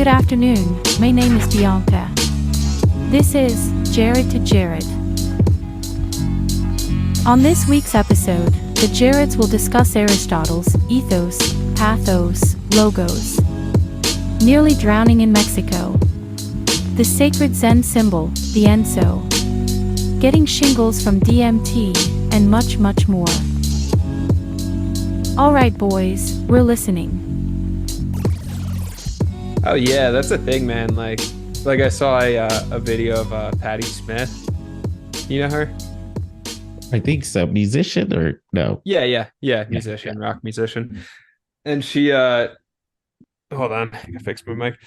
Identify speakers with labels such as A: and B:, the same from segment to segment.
A: Good afternoon, my name is Bianca. This is Jare to Jared. On this week's episode, the Jareds will discuss Aristotle's Ethos, Pathos, Logos. Nearly drowning in Mexico. The Sacred Zen symbol, the Enso. Getting shingles from DMT, and much, much more. Alright boys, we're listening.
B: Oh yeah, that's a thing, man. Like I saw a video of Patti Smith. You know her?
C: I think so. Musician or no?
B: Yeah. Musician, rock musician. And she hold on, I gotta fix my mic.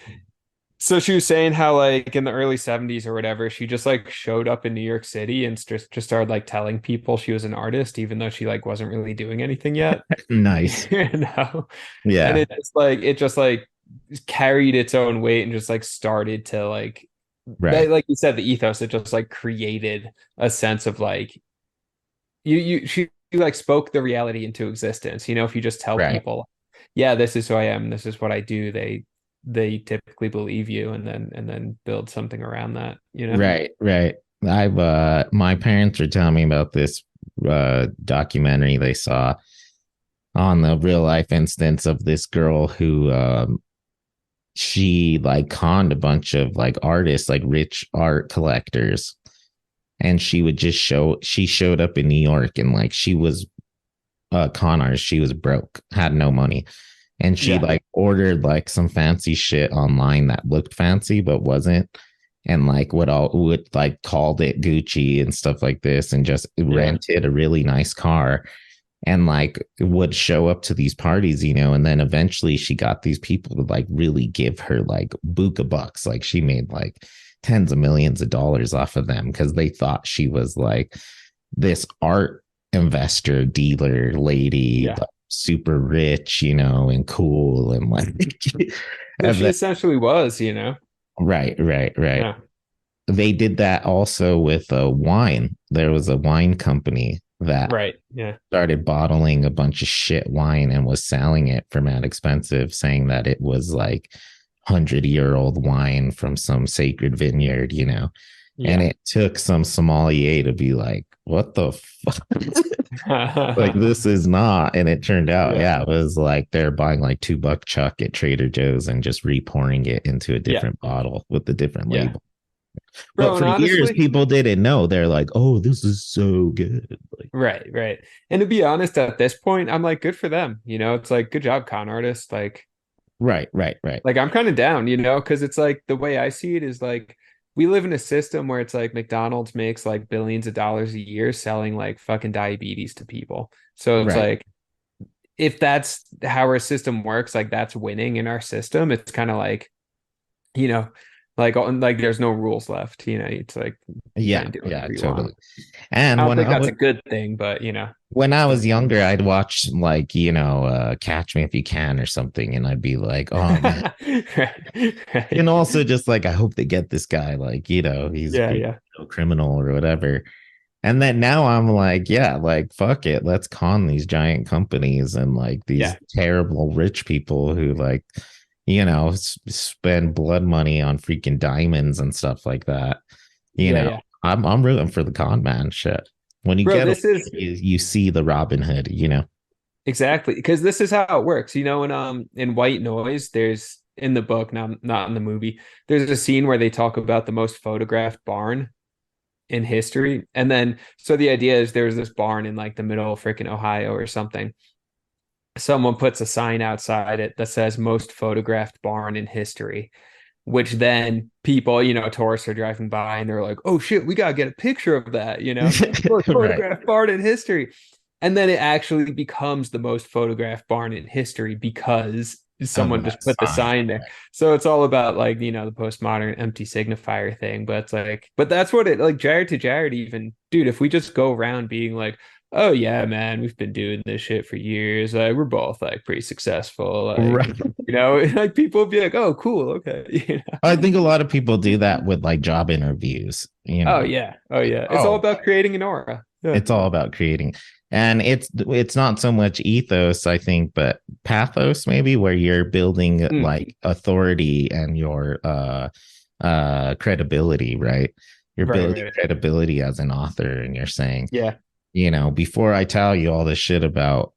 B: So she was saying how like in the early 70s or whatever, she just like showed up in New York City and just started like telling people she was an artist, even though she like wasn't really doing anything yet.
C: Nice.
B: You know? And
C: Yeah.
B: it just like carried its own weight and just like started to like
C: Right.
B: like you said, the ethos, it just like created a sense of like she like spoke the reality into existence. You know, if you just tell
C: Right.
B: people, yeah, this is who I am, this is what I do, they typically believe you and then build something around that, you know?
C: Right. I've my parents were telling me about this documentary they saw on the real life instance of this girl who she like conned a bunch of like artists, like rich art collectors. And she showed up in New York and like she was a con artist. She was broke, had no money. And she like ordered like some fancy shit online that looked fancy but wasn't. And like would like called it Gucci and stuff like this and just rented a really nice car and like would show up to these parties, you know, and then eventually she got these people to like really give her like buka bucks. Like she made like tens of millions of dollars off of them because they thought she was like this art investor dealer lady, like, super rich, you know, and cool and like
B: she essentially was, you know.
C: Right.
B: Yeah.
C: They did that also with wine. There was a wine company that started bottling a bunch of shit wine and was selling it for mad expensive, saying that it was like 100-year-old wine from some sacred vineyard, you know. And it took some sommelier to be like, what the fuck? Like, this is not. And it turned out, it was like they're buying like $2 chuck at Trader Joe's and just repouring it into a different bottle with a different label.
B: Bro,
C: but for
B: honestly,
C: years, people didn't know. They're like, oh, this is so good. Like,
B: right. And to be honest, at this point, I'm like, good for them. You know, it's like, good job, con artist. Like,
C: right.
B: Like, I'm kind of down, you know, because it's like the way I see it is like, we live in a system where it's like McDonald's makes like billions of dollars a year selling like fucking diabetes to people. So it's like, if that's how our system works, like that's winning in our system. It's kind of like, you know, like there's no rules left, you know. It's like
C: totally. And
B: I don't think that's a good thing, but you know,
C: when I was younger, I'd watch like, you know, Catch Me If You Can or something, and I'd be like, oh man. right. And also just like, I hope they get this guy, like, you know, he's a criminal or whatever. And then now I'm like, like, fuck it, let's con these giant companies and like these terrible rich people who like, you know, spend blood money on freaking diamonds and stuff like that. You know, I'm rooting for the con man shit. When you you see the Robin Hood, you know.
B: Exactly, because this is how it works. You know, in White Noise, there's in the book, now not in the movie, there's a scene where they talk about the most photographed barn in history. And then so the idea is there's this barn in like the middle of freaking Ohio or something. Someone puts a sign outside it that says most photographed barn in history, which then people, you know, tourists are driving by and they're like, oh shit, we gotta get a picture of that, you know, most photographed barn in history. And then it actually becomes the most photographed barn in history because someone just put the sign there. So it's all about like, you know, the postmodern empty signifier thing. But it's like, but that's what it like, Jared to Jared, even, dude, if we just go around being like, oh yeah, man, we've been doing this shit for years. Like, we're both like pretty successful. Like, you know, like people would be like, oh, cool, okay. You know?
C: I think a lot of people do that with like job interviews. You know?
B: Oh yeah. It's all about creating an aura.
C: It's all about creating. And it's not so much ethos, I think, but pathos, maybe, where you're building like authority and your credibility, right? You're
B: Right,
C: building
B: right.
C: credibility as an author, and you're saying,
B: Yeah.
C: before I tell you all this shit about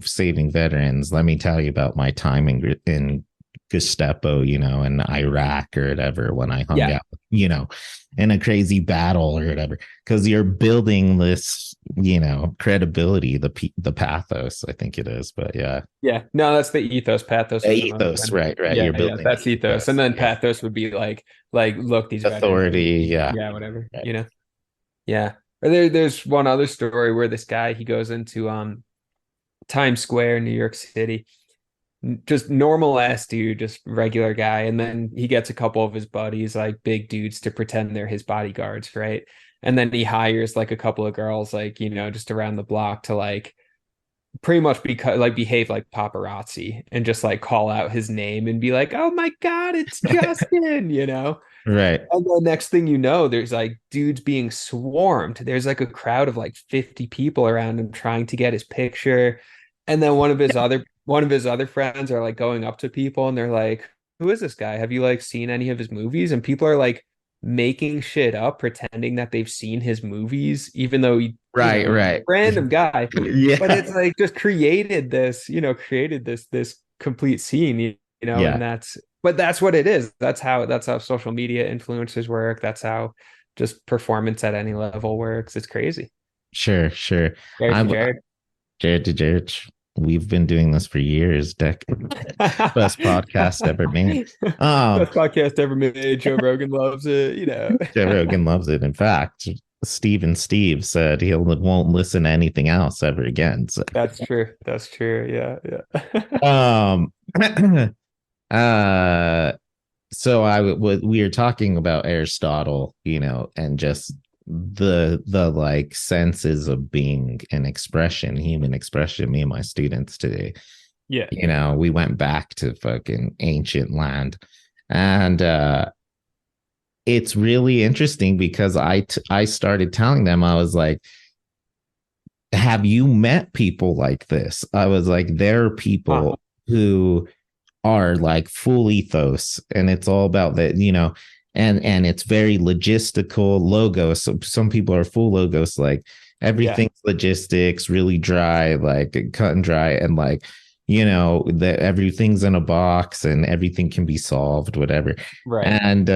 C: saving veterans, let me tell you about my time in Gestapo, in Iraq or whatever, when I hung
B: Yeah.
C: out, in a crazy battle or whatever, because you're building this, credibility, the pathos, I think it is. But yeah,
B: Yeah. No, that's the ethos. Pathos is
C: ethos,
B: emotion.
C: right, right.
B: Yeah,
C: You're
B: yeah.
C: building the
B: That's ethos. And
C: ethos.
B: then
C: Yeah,
B: pathos would be look, these veterans,
C: authority. Yeah,
B: yeah, whatever,
C: right.
B: Yeah. Or there's one other story where this guy he goes into Times Square in New York City, just normal ass dude, just regular guy, and then he gets a couple of his buddies, like big dudes, to pretend they're his bodyguards, right? And then he hires like a couple of girls, like just around the block to like pretty much behave like paparazzi and just like call out his name and be like, "Oh my God, it's Justin."
C: Right.
B: And the next thing you know, there's like dudes being swarmed. There's like a crowd of like 50 people around him trying to get his picture. And then one of his other friends are like going up to people and they're like, "Who is this guy? Have you like seen any of his movies?" And people are like making shit up, pretending that they've seen his movies, even though
C: Right, right.
B: random guy. But
C: Yeah,
B: it's like just created this complete scene,
C: yeah.
B: and that's what it is. That's how social media influencers work. That's how just performance at any level works. It's crazy.
C: Sure, sure.
B: Jared
C: I
B: to Jared.
C: Jared to Jared. We've been doing this for years. Best podcast ever made.
B: Best podcast ever made. Joe Rogan loves it.
C: Joe Rogan loves it. In fact, Steve said he won't listen to anything else ever again. So,
B: That's true. That's true. Yeah, yeah.
C: um, uh, so we were talking about Aristotle, and just the like senses of being an expression, human expression. Me and my students today,
B: Yeah.
C: we went back to fucking ancient land, and it's really interesting because I started telling them, I was like, have you met people like this? I was like, there are people who are like full ethos, and it's all about that, and it's very logistical logos. So some people are full logos, like everything's logistics, really dry, like cut and dry, and like that everything's in a box and everything can be solved, whatever.
B: Right.
C: And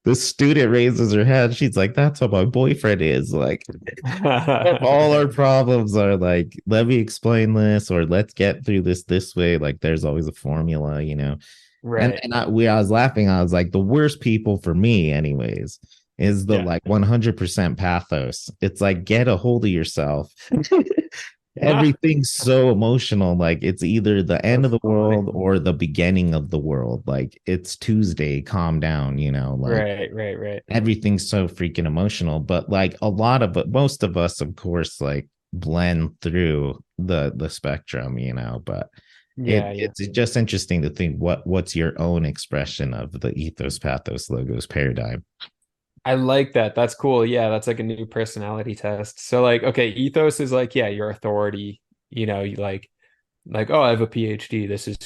C: the student raises her head. She's like, "That's how my boyfriend is." Like, all our problems are like, let me explain this, or let's get through this way. Like, there's always a formula,
B: Right.
C: And I was laughing. I was like, the worst people for me, anyways, is the like 100% pathos. It's like, get a hold of yourself. Everything's so emotional. Like, it's either the end of the world or the beginning of the world. Like, it's Tuesday, calm down, like
B: Right.
C: everything's so freaking emotional. But like most of us, of course, like blend through the spectrum, but it's just interesting to think what's your own expression of the ethos, pathos, logos paradigm.
B: I like that. That's cool. Yeah, that's like a new personality test. So like, okay, ethos is like, yeah, your authority, you like, oh, I have a PhD. This is,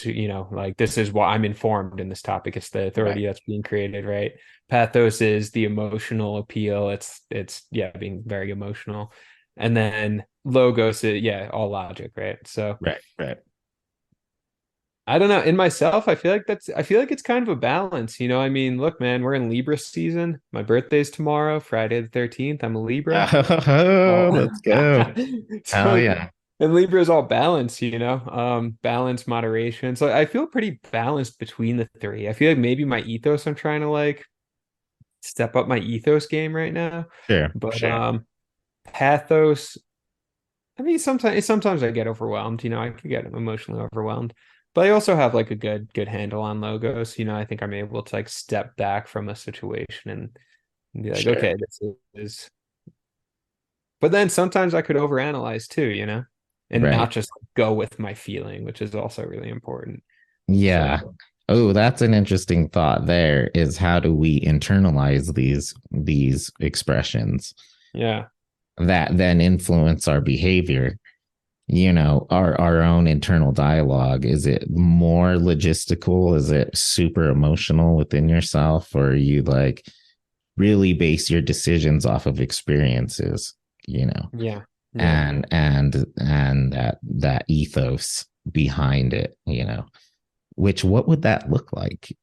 B: like this is why I'm informed in this topic. It's the authority that's being created, right? Pathos is the emotional appeal. It's being very emotional. And then logos is all logic, right? So
C: Right.
B: I don't know. In myself, I feel like it's kind of a balance. I mean, look, man, we're in Libra season. My birthday's tomorrow, Friday the 13th. I'm a Libra.
C: Oh, let's go. Oh
B: So,
C: yeah.
B: and Libra is all balance, balance, moderation. So I feel pretty balanced between the three. I feel like maybe my ethos, I'm trying to like step up my ethos game right now. But pathos, I mean, sometimes I get overwhelmed, I could get emotionally overwhelmed. But I also have like a good handle on logos. I think I'm able to like step back from a situation and be like, okay, this is. But then sometimes I could overanalyze too, and not just go with my feeling, which is also really important.
C: Yeah.
B: So,
C: oh, that's an interesting thought. There is, how do we internalize these expressions?
B: yeah.
C: that then influence our behavior, our own internal dialogue. Is it more logistical? Is it super emotional within yourself? Or are you like really base your decisions off of experiences,
B: Yeah. Yeah.
C: and that ethos behind it, which what would that look like?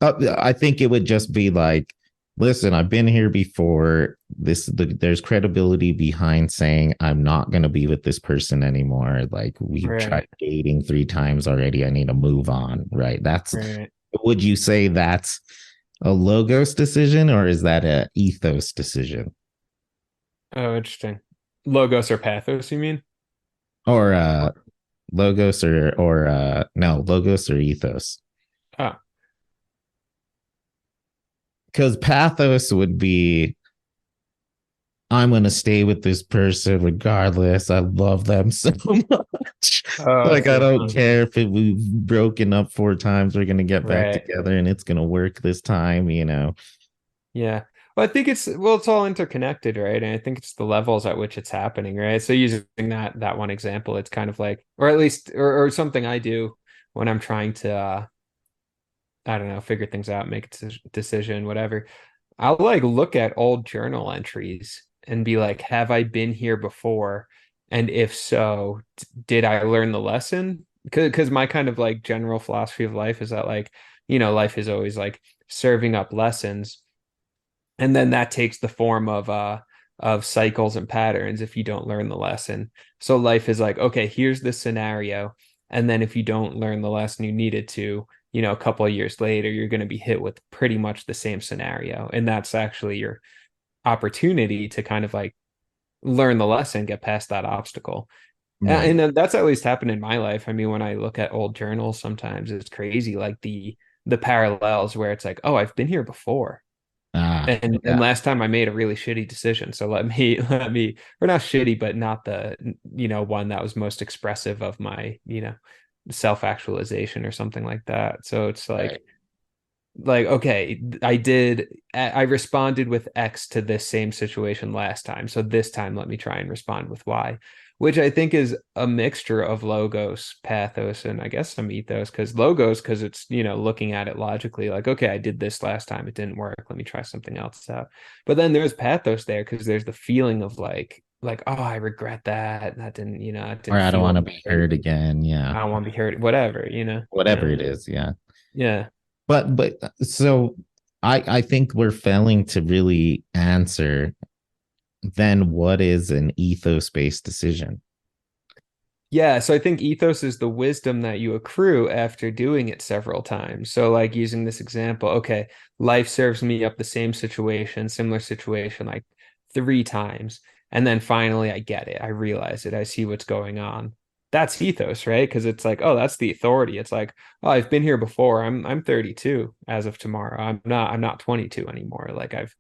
C: I think it would just be like, listen, I've been here before. There's credibility behind saying I'm not going to be with this person anymore. Like we've tried
B: Right.
C: dating 3 times already. I need to move on. Right.
B: Right.
C: Would you say that's a logos decision or is that a ethos decision?
B: Oh, interesting. Logos or pathos, you mean?
C: Or logos or no, logos or ethos?
B: Oh,
C: Because pathos would be I'm going to stay with this person regardless. I love them so much.
B: oh, I
C: Like, I
B: see.
C: don't
B: Huh.
C: care if we've broken up 4 times, we're going to get back
B: Right.
C: together and it's going to work this time.
B: Yeah. Well, I think it's all interconnected, right? And I think it's the levels at which it's happening, right? So using that one example, it's kind of like, or at least, or something I do when I'm trying to, I don't know, figure things out, make a decision, whatever. I'll like look at old journal entries and be like, have I been here before? And if so, did I learn the lesson? Because my kind of like general philosophy of life is that like, life is always like serving up lessons. And then that takes the form of cycles and patterns if you don't learn the lesson. So life is like, okay, here's the scenario. And then if you don't learn the lesson you needed to, a couple of years later, you're going to be hit with pretty much the same scenario. And that's actually your opportunity to kind of like learn the lesson, get past that obstacle.
C: Right.
B: And that's at least happened in my life. I mean, when I look at old journals, sometimes it's crazy, like the parallels where it's like, oh, I've been here before.
C: Ah,
B: And
C: yeah.
B: last time I made a really shitty decision. So let me or not shitty, but not the one that was most expressive of my, self-actualization or something like that. So it's
C: Right.
B: like okay, I responded with X to this same situation last time, so this time let me try and respond with Y, which I think is a mixture of logos, pathos, and I guess some ethos. Because logos, because it's looking at it logically, like okay, I did this last time, it didn't work, let me try something else out. But then there's pathos there because there's the feeling of like oh, I regret that didn't that
C: Or
B: didn't
C: I don't want
B: feel
C: to be
B: great.
C: hurt again. Yeah.
B: I don't want to be hurt, whatever.
C: Whatever
B: Yeah.
C: it is. Yeah.
B: Yeah.
C: But so I think we're failing to really answer then what is an ethos based decision?
B: Yeah, so I think ethos is the wisdom that you accrue after doing it several times. So, like using this example, okay, life serves me up the same situation, similar situation, like 3 times. And then finally I get it. I realize it. I see what's going on. That's ethos, right? Because it's like, oh, that's the authority. It's like, oh, I've been here before. I'm 32 as of tomorrow. I'm not 22 anymore. Like I've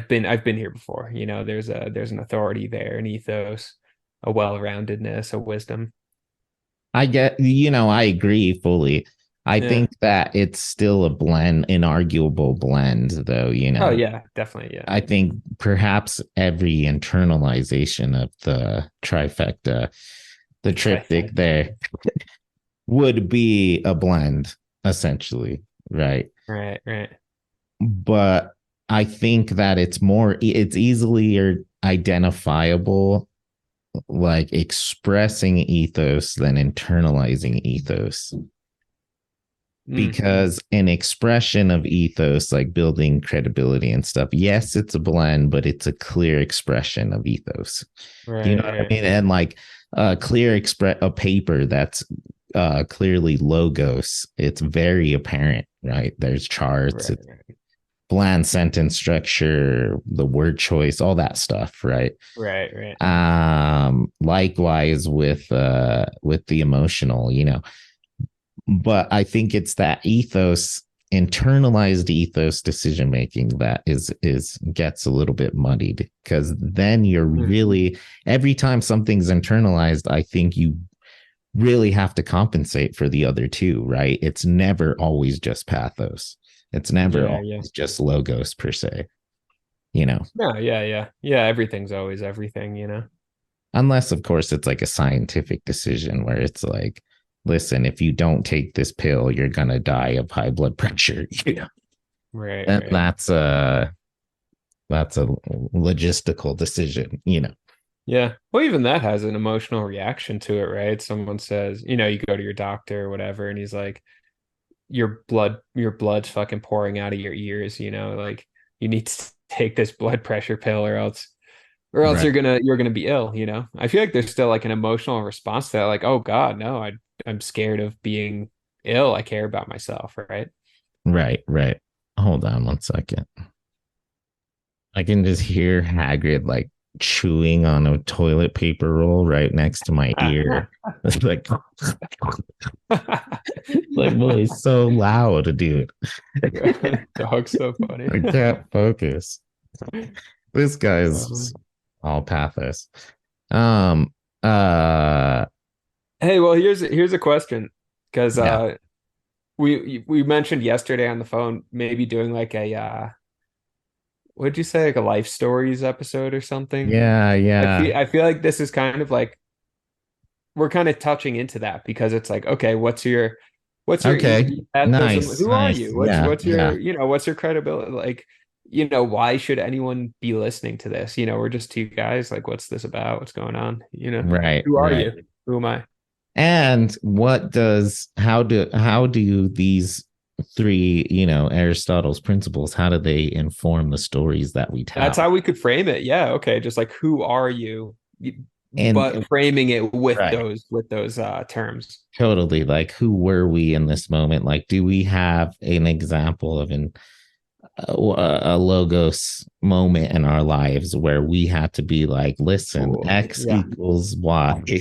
B: been here before. There's an authority there, an ethos, a well-roundedness, a wisdom.
C: I agree fully. I
B: Yeah.
C: think that it's still a blend, an arguable blend, though.
B: Oh yeah, definitely. Yeah.
C: I think perhaps every internalization of the trifecta, the
B: The
C: triptych
B: trifecta.
C: there, would be a blend, essentially, right?
B: Right, right.
C: But I think that it's easily identifiable, like expressing ethos than internalizing ethos.
B: Mm,
C: Because an expression of ethos, like building credibility and stuff, yes, it's a blend, but it's a clear expression of ethos. Do you know
B: right,
C: what I
B: right,
C: mean? And like a clear a paper that's clearly logos, it's very apparent, right? There's charts,
B: right,
C: it's
B: right,
C: bland sentence structure, the word choice, all that stuff, right?
B: right, right.
C: Likewise with the emotional, but I think it's that ethos, internalized ethos decision making that is gets a little bit muddied, because then you're
B: Mm,
C: really, every time something's internalized, I think you really have to compensate for the other two, right? It's never always just pathos. It's never
B: yeah, yeah.
C: always just logos per se. you know,
B: No, yeah. Everything's always everything, you know.
C: unless, of course, it's like a scientific decision where it's like, listen, if you don't take this pill, you're going to die of high blood pressure. You know,
B: Right,
C: and
B: right.
C: that's a logistical decision, you know.
B: Yeah. Well, even that has an emotional reaction to it, right? Someone says, you know, you go to your doctor or whatever, and he's like, your blood's fucking pouring out of your ears, you know, like you need to take this blood pressure pill or else
C: Right.
B: you're gonna be ill, you know. I feel like there's still like an emotional response to that, like, oh God, no, I'm scared of being ill. I care about myself, right?
C: Right. Right. Hold on one second. I can just hear Hagrid like chewing on a toilet paper roll right next to my ear. It's like, like, boy, it's so loud, dude.
B: Dog's so funny.
C: I can't focus. This guy's
B: Um,
C: all pathos. Um, uh,
B: hey, well, here's a question because
C: yeah,
B: we mentioned yesterday on the phone maybe doing like a what'd you say, like a life stories episode or something.
C: yeah,
B: I
C: yeah.
B: feel I feel like this is kind of like we're kind of touching into that because it's like, okay, what's your
C: Okay,
B: ethos?
C: nice,
B: Who are
C: nice.
B: you? What's
C: Yeah,
B: what's
C: yeah.
B: your, what's your credibility? Like, why should anyone be listening to this? We're just two guys. Like, what's this about? What's going on?
C: Right,
B: Who are
C: right.
B: you? Who am I?
C: And how do these three, Aristotle's principles, how do they inform the stories that we
B: That's
C: tell?
B: how we could frame it. Yeah, okay. Just like who are you? But
C: And
B: framing it with
C: right,
B: those terms.
C: totally. Like, who were we in this moment? Like, do we have an example of a logos moment in our lives where we had to be like, listen,
B: Cool.
C: X
B: Yeah.
C: equals Y,
B: Yeah.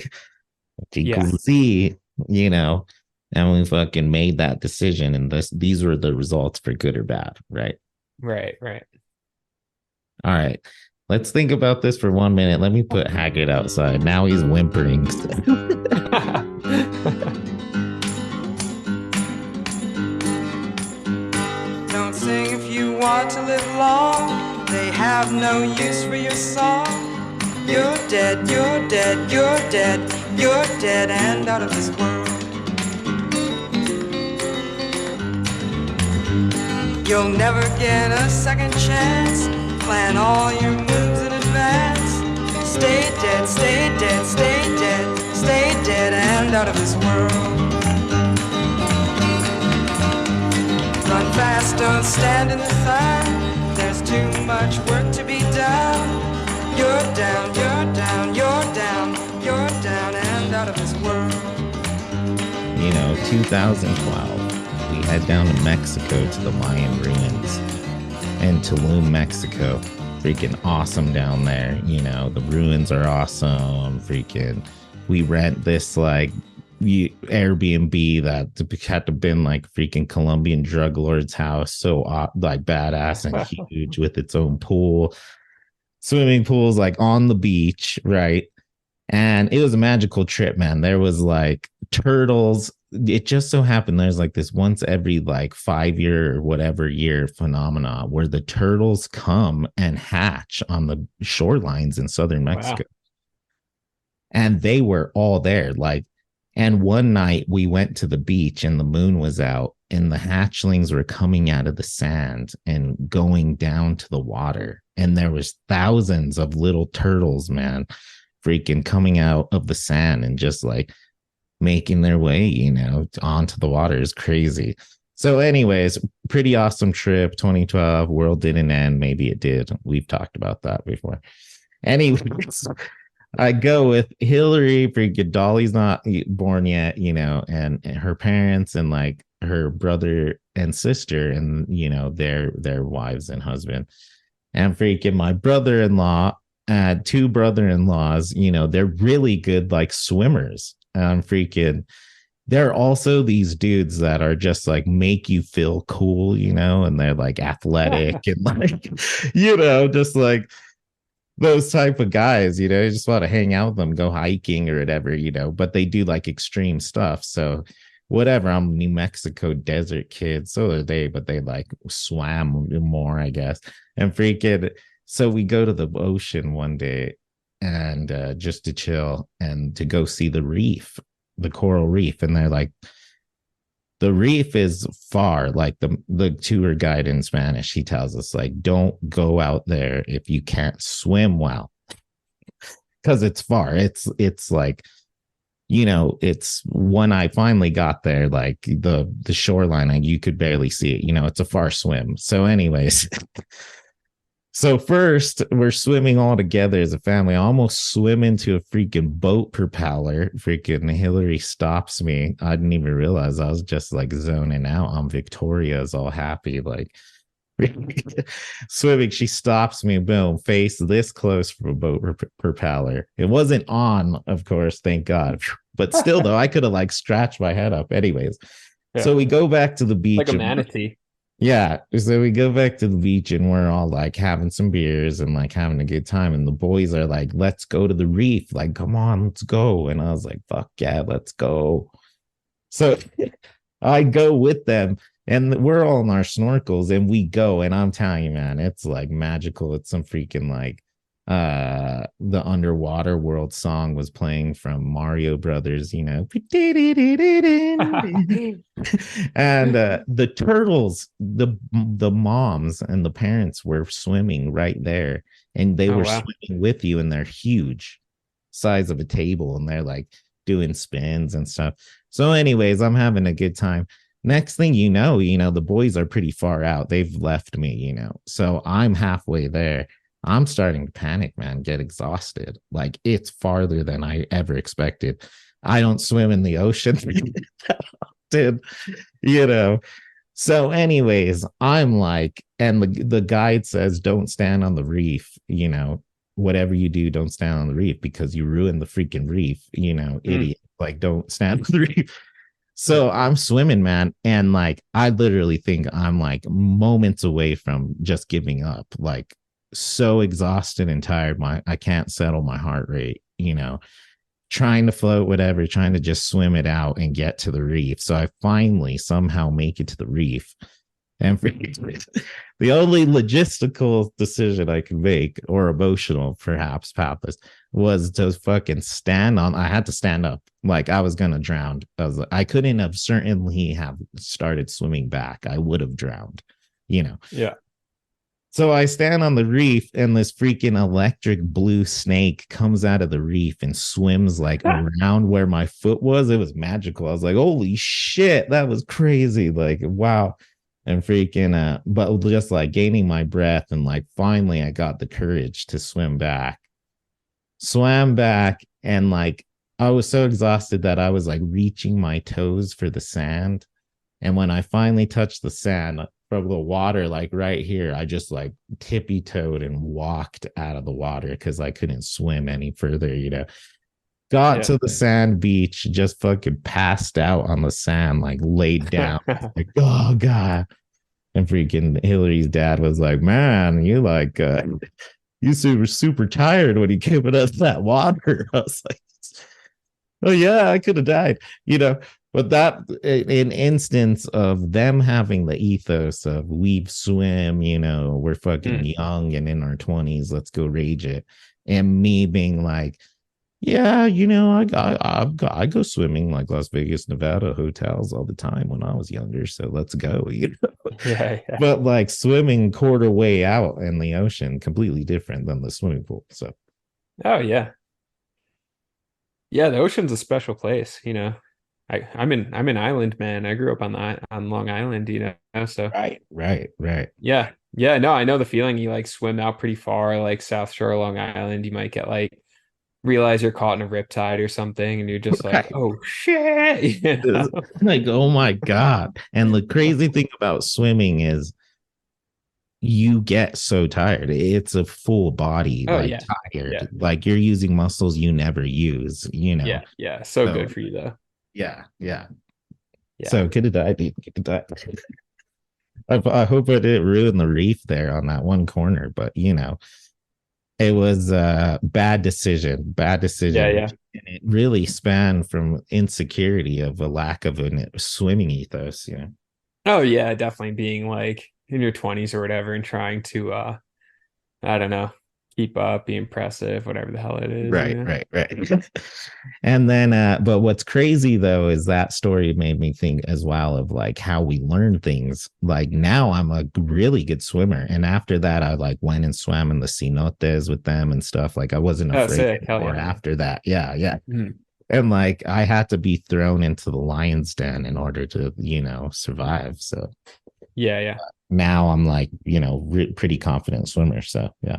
C: equals Z, you know, and we fucking made that decision, and these were the results for good or bad, right?
B: Right, right.
C: All right. Let's think about this for 1 minute. Let me put Haggard outside. Now he's whimpering.
D: Don't sing if you want to live long. They have no use for your song. You're dead, you're dead, you're dead, you're dead and out of this world. You'll never get a second chance. Plan all your moves in advance. Stay dead, stay dead, stay dead, stay dead and out of this world. Run fast, don't stand in the sun. There's too much work to be done. You're down, you're down, you're down, you're down and out of this world.
C: 2012, we head down to Mexico to the Mayan ruins in Tulum, Mexico. Freaking awesome down there. The ruins are awesome. Freaking, we rent this like Airbnb that had to been like freaking Colombian drug lord's house, so like badass and huge with its own pool, swimming pools like on the beach, right? And it was a magical trip, man. There was like turtles. It just so happened there's like this once every like 5 year or whatever year phenomena where the turtles come and hatch on the shorelines in southern
B: Wow.
C: Mexico. And they were all there. Like, and one night we went to the beach and the moon was out and the hatchlings were coming out of the sand and going down to the water. And there was thousands of little turtles, man, freaking coming out of the sand and just like making their way, onto the water. Is crazy. So, anyways, pretty awesome trip. 2012, world didn't end. Maybe it did. We've talked about that before. Anyways, I go with Hillary. Freaking Dolly's not born yet, and her parents and like her brother and sister and their wives and husband. And freaking my brother-in-law, two brother-in-laws, they're really good like swimmers. Freaking, they're also these dudes that are just like make you feel cool, and they're like athletic and like, just like those type of guys, you just want to hang out with them, go hiking or whatever, but they do like extreme stuff. So whatever, I'm a New Mexico desert kid. So are they, but they like swam more, I guess. And freaking, So we go to the ocean one day and just to chill and to go see the reef, the coral reef. And they're like, the reef is far, like the tour guide in Spanish, he tells us, like, don't go out there if you can't swim well, because it's far. It's like, it's when I finally got there, like the shoreline, and you could barely see it. It's a far swim. So, anyways, so first we're swimming all together as a family. I almost swim into a freaking boat propeller. Freaking Hillary stops me. I didn't even realize I was just like zoning out on Victoria's all happy, like swimming. She stops me, boom, face this close from a boat propeller. It wasn't on, of course, thank God. But still, though, I could have like scratched my head up. Anyways, so we go back to the beach.
B: Like a manatee.
C: Yeah. So we go back to the beach and we're all like having some beers and like having a good time. And the boys are like, let's go to the reef. Like, come on, let's go. And I was like, fuck yeah, let's go. So I go with them and we're all in our snorkels and we go. And I'm telling you, man, it's like magical. It's some freaking like the underwater world song was playing from Mario Brothers, and the turtles, the moms and the parents were swimming right there, and they were swimming with you, and they're huge, size of a table, and they're like doing spins and stuff. So anyways, I'm having a good time. Next thing you know, the boys are pretty far out. They've left me, so I'm halfway there. I'm starting to panic, man, get exhausted. Like, it's farther than I ever expected. I don't swim in the ocean often, So anyways, I'm like, and the guide says, don't stand on the reef, whatever you do, don't stand on the reef because you ruin the freaking reef, idiot. Like, don't stand on the reef. So I'm swimming, man. And like, I literally think I'm like moments away from just giving up. Like, so exhausted and tired, I can't settle my heart rate, trying to float, whatever, trying to just swim it out and get to the reef. So I finally somehow make it to the reef, and the only logistical decision I could make, or emotional perhaps, Pathos, was to fucking stand on. I had to stand up, like I was gonna drown. I couldn't have certainly have started swimming back. I would have drowned,
B: Yeah.
C: So I stand on the reef, and this freaking electric blue snake comes out of the reef and swims like around where my foot was. It was magical. I was like, holy shit, that was crazy. Like, wow. And freaking, but just like gaining my breath, and like finally I got the courage to swim back. Swam back, and like I was so exhausted that I was like reaching my toes for the sand. And when I finally touched the sand from the water, like right here, I just like tippy toed and walked out of the water because I couldn't swim any further, Got to the sand beach, just fucking passed out on the sand, like laid down. Like, oh God. And freaking Hillary's dad was like, man, you like you super tired when you came out of that water. I was like, oh yeah, I could have died, But that, an instance of them having the ethos of we swim, we're fucking young and in our 20s, let's go rage it. And me being like, yeah, I go swimming like Las Vegas, Nevada hotels all the time when I was younger. So let's go,
B: Yeah.
C: But like swimming quarter way out in the ocean, completely different than the swimming pool. So,
B: oh yeah. Yeah, the ocean's a special place, I'm an island man. I grew up on Long Island, so
C: right.
B: Yeah. No, I know the feeling. You like swim out pretty far, like South Shore, Long Island. You might get like realize you're caught in a riptide or something, and you're just like, oh shit.
C: Like, oh my God. And the crazy thing about swimming is you get so tired. It's a full body, tired.
B: Yeah.
C: Like you're using muscles you never use,
B: Yeah. So good for you though.
C: Yeah. So could have died. I hope I didn't ruin the reef there on that one corner, but it was a bad decision.
B: Yeah.
C: And it really spanned from insecurity of a lack of a swimming ethos,
B: Oh yeah, definitely being like in your 20s or whatever and trying to I don't know, keep up, be impressive, whatever the hell it is,
C: Right, right, right. And then but what's crazy though is that story made me think as well of like how we learn things. Like now I'm a really good swimmer. And after that, I like went and swam in the cenotes with them and stuff. Like I wasn't
B: Oh,
C: afraid
B: sick, hell
C: anymore
B: yeah.
C: after that. Yeah, yeah.
B: Mhm.
C: And like I had to be thrown into the lion's den in order to, survive. So
B: Yeah, yeah.
C: now I'm like, pretty confident swimmer. So yeah.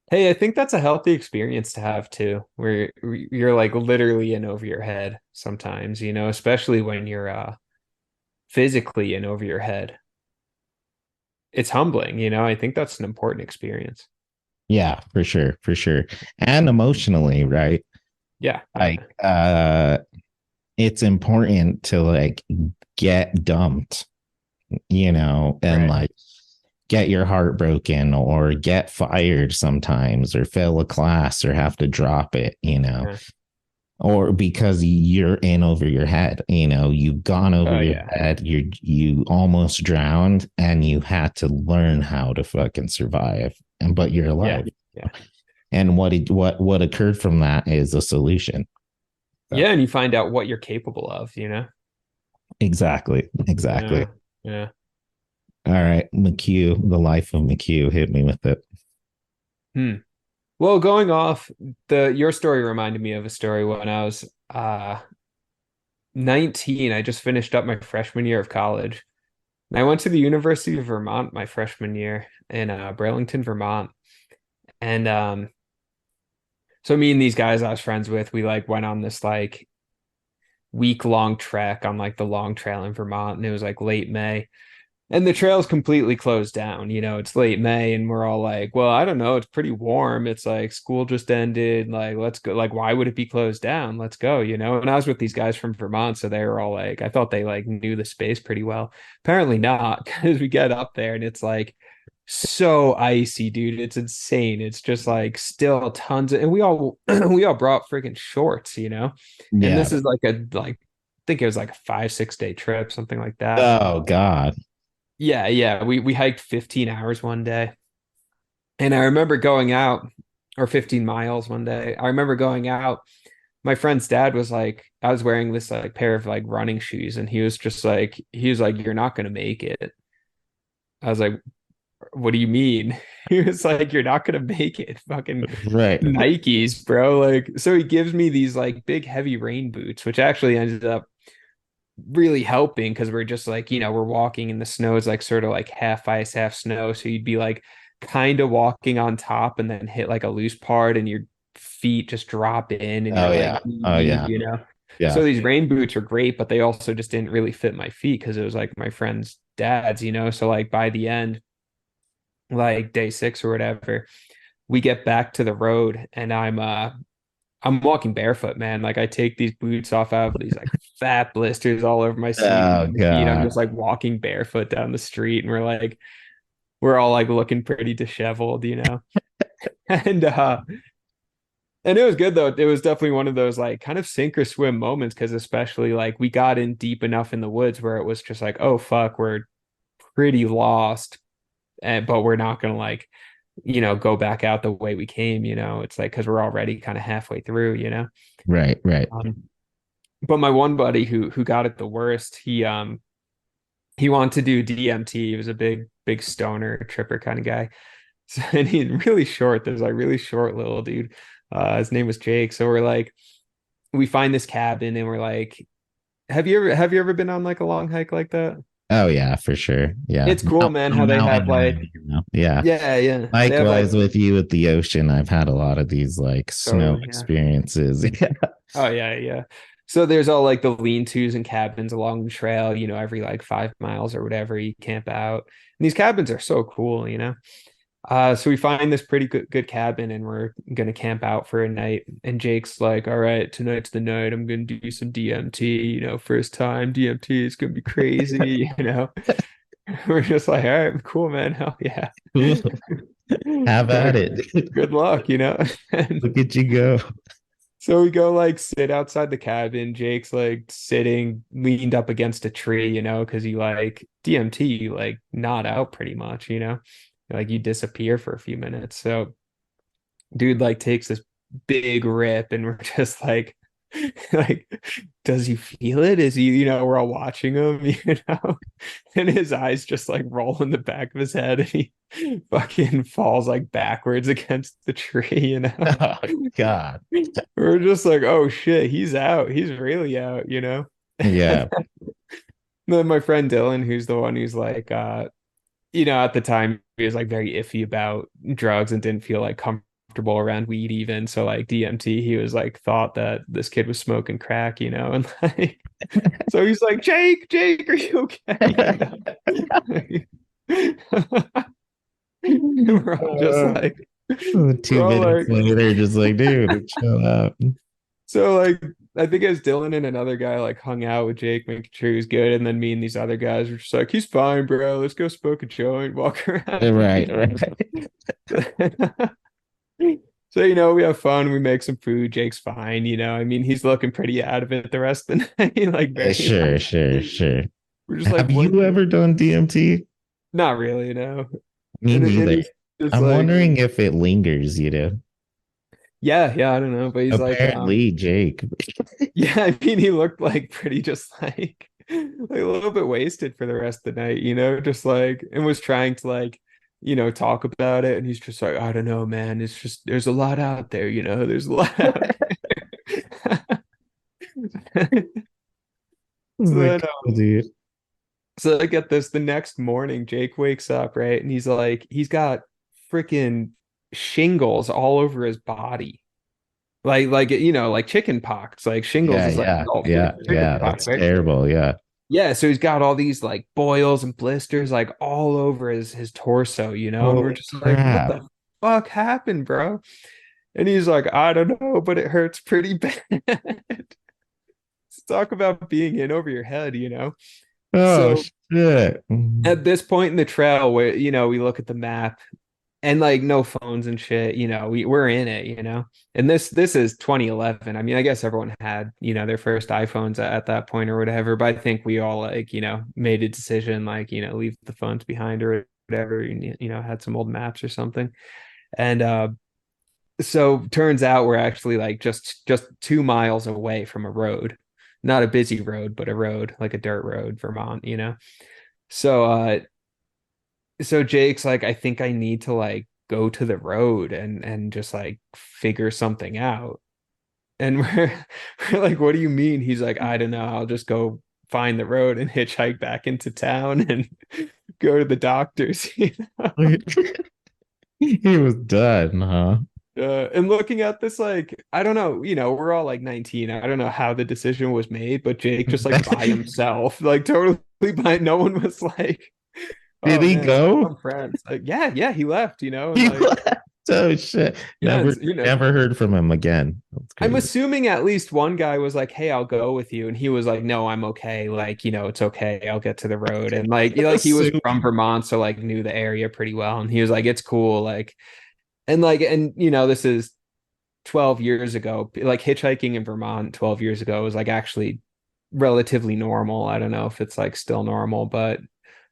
B: Hey, I think that's a healthy experience to have too, where you're like literally in over your head sometimes, especially when you're physically in over your head. It's humbling, I think that's an important experience.
C: Yeah, for sure, for sure. And emotionally, right?
B: Yeah, yeah,
C: Like it's important to like get dumped, and
B: right.
C: like get your heart broken or get fired sometimes or fail a class or have to drop it,
B: Yeah.
C: or because you're in over your head, you've gone over
B: Oh
C: your
B: yeah.
C: head, you almost drowned and you had to learn how to fucking survive. And but you're
B: Yeah.
C: alive.
B: Yeah.
C: And what occurred from that is a solution. So
B: Yeah, and you find out what you're capable of.
C: exactly, exactly.
B: Yeah. Yeah.
C: All right, McHugh, the life of McHugh, hit me with it.
B: Hmm. Well, going off your story reminded me of a story when I was 19. I just finished up my freshman year of college. And I went to the University of Vermont my freshman year in Burlington, Vermont. And so me and these guys I was friends with, we like went on this like week long trek on like the long trail in Vermont, and it was like late May. And the trail's completely closed down. It's late May, and we're all like, well, I don't know. It's pretty warm. It's like school just ended. Like, let's go. Like, why would it be closed down? Let's go. And I was with these guys from Vermont. So they were all like, I thought they like knew the space pretty well. Apparently not, because we get up there and it's like so icy, dude. It's insane. It's just like still tons of, and we all, we all brought freaking shorts. And
C: Yeah.
B: this is like, I think it was like a 5, 6 day trip, something like that.
C: Oh God.
B: Yeah, yeah. We hiked 15 hours one day. And I remember going out, or 15 miles one day. I remember going out. My friend's dad was like, I was wearing this like pair of like running shoes, and he was like, you're not gonna make it. I was like, what do you mean? He was like, you're not gonna make it. Fucking
C: Right.
B: Nikes, bro. Like, so he gives me these like big heavy rain boots, which actually ended up really helping because we're just like, we're walking in the snow is like sort of like half ice, half snow. So you'd be like kind of walking on top and then hit like a loose part and your feet just drop in and you're
C: Oh
B: like,
C: yeah. Oh yeah. Yeah.
B: So these rain boots are great, but they also just didn't really fit my feet because it was like my friend's dad's. So like by the end, like day 6 or whatever, we get back to the road and I'm walking barefoot, man. Like I take these boots off, I have these like fat blisters all over
C: Oh
B: my feet. I'm
C: God.
B: just like walking barefoot down the street, and we're all like looking pretty disheveled. And and it was good though. It was definitely one of those like kind of sink or swim moments because especially like we got in deep enough in the woods where it was just like, oh fuck, we're pretty lost, but we're not gonna like go back out the way we came. It's like because we're already kind of halfway through.
C: Right. Right.
B: But my one buddy who got it the worst, he wanted to do DMT. He was a big stoner tripper kind of guy. So, and he's really short. There's like really short little dude. His name was Jake. So we're like, we find this cabin and we're like, have you ever been on like a long hike like that?
C: Oh yeah, for sure. Yeah.
B: It's cool, man,
C: So
B: how they
C: now I
B: have
C: know what I
B: like,
C: mean now. Yeah.
B: yeah, yeah. They have like,
C: Likewise with you with the ocean, I've had a lot of these like snow
B: totally, yeah.
C: experiences.
B: Oh yeah, yeah. So there's all like the lean-tos and cabins along the trail, every like 5 miles or whatever you camp out. And these cabins are so cool. So we find this pretty good cabin and we're gonna camp out for a night. And Jake's like, all right, tonight's the night. I'm gonna do some DMT, first time DMT is gonna be crazy. We're just like, all right, cool, man. Hell yeah.
C: Cool. Have
B: We're
C: at
B: like,
C: it.
B: good luck. And
C: Look at you go.
B: so we go like sit outside the cabin. Jake's like sitting leaned up against a tree, because you like DMT, you like nod out pretty much. Like you disappear for a few minutes. So dude like takes this big rip and we're just like, does he feel it? Is he, we're all watching him, and his eyes just like roll in the back of his head and he fucking falls like backwards against the tree.
C: Oh God.
B: We're just like, oh shit, he's out. He's really out.
C: Yeah.
B: Then my friend Dylan, who's the one who's like, at the time he was like very iffy about drugs and didn't feel like comfortable around weed even. So like DMT, he was like thought that this kid was smoking crack, and like so he's like, Jake, are you okay? We're all just like
C: 2 minutes later, just like, dude, chill out.
B: So like I think as Dylan and another guy like hung out with Jake, making sure he was good, and then me and these other guys were just like, he's fine, bro. Let's go smoke a joint, walk around.
C: Right.
B: So we have fun, we make some food. Jake's fine, I mean, he's looking pretty out of it the rest of the night. Like very
C: Sure.
B: we're just
C: Have
B: like, what?
C: you ever done DMT?
B: Not really, no.
C: Me
B: And
C: neither.
B: he's just
C: I'm
B: like,
C: wondering if it lingers.
B: yeah, I don't know, but he's like,
C: Apparently, Jake.
B: yeah, I mean, he looked like pretty just like a little bit wasted for the rest of the night, just like, and was trying to like, talk about it. And he's just like, I don't know, man. It's just, there's a lot out there, there's a lot out there.
C: Oh
B: So
C: my
B: then,
C: God, dude.
B: so I get this the next morning, Jake wakes up, right? And he's like, he's got freaking shingles all over his body. Like like chicken pox, like shingles is like chicken pox,
C: That's
B: right?
C: terrible. Yeah.
B: Yeah, so he's got all these like boils and blisters like all over his torso, and we're
C: Holy
B: just like, what
C: crap.
B: the fuck happened, bro? And he's like, I don't know, but it hurts pretty bad. Let's talk about being in over your head.
C: Oh
B: So
C: shit.
B: at this point in the trail where, we look at the map and like no phones and shit, we're in it. And this is 2011. I mean, I guess everyone had, their first iPhones at that point or whatever, but I think we all like, made a decision like, leave the phones behind or whatever, had some old maps or something. And so turns out we're actually like just 2 miles away from a road. Not a busy road, but a road, like a dirt road, Vermont. So so Jake's like, I think I need to like go to the road and just like figure something out. And we're like, what do you mean? He's like, I don't know. I'll just go find the road and hitchhike back into town and go to the doctors.
C: He was done, huh?
B: And looking at this, like, I don't know, we're all like 19. I don't know how the decision was made, but Jake just like by himself, like totally by no one was like,
C: Did
B: oh
C: he
B: man,
C: go?
B: I'm friends. Like, yeah, he left, and
C: He
B: like,
C: left. Oh shit.
B: yeah,
C: Never heard from him again. That's
B: I'm
C: crazy.
B: assuming at least one guy was like, hey, I'll go with you. And he was like, no, I'm okay. Like, it's okay. I'll get to the road. And like, he was from Vermont, so like knew the area pretty well. And he was like, it's cool. Like, and this is 12 years ago. Like hitchhiking in Vermont 12 years ago was like actually relatively normal. I don't know if it's like still normal, but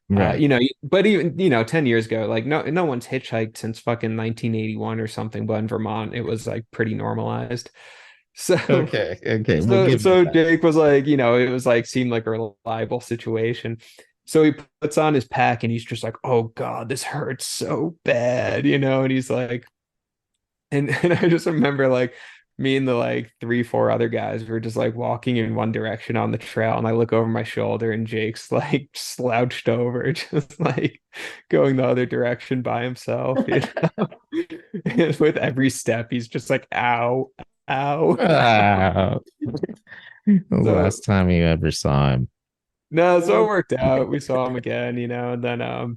C: Right.
B: but even 10 years ago, like no one's hitchhiked since fucking 1981 or something, but in Vermont it was like pretty normalized. So
C: Okay. We'll
B: so
C: give you
B: so
C: that.
B: Jake was like, it was like seemed like a reliable situation. So he puts on his pack and he's just like, oh God, this hurts so bad, and he's like, and I just remember like me and the like 3, 4 other guys were just like walking in one direction on the trail, and I look over my shoulder and Jake's like slouched over, just like going the other direction by himself. And with every step, he's just like, ow, ow.
C: Ah, the
B: So
C: last time you ever saw him.
B: no, so it worked out. We saw him again, and then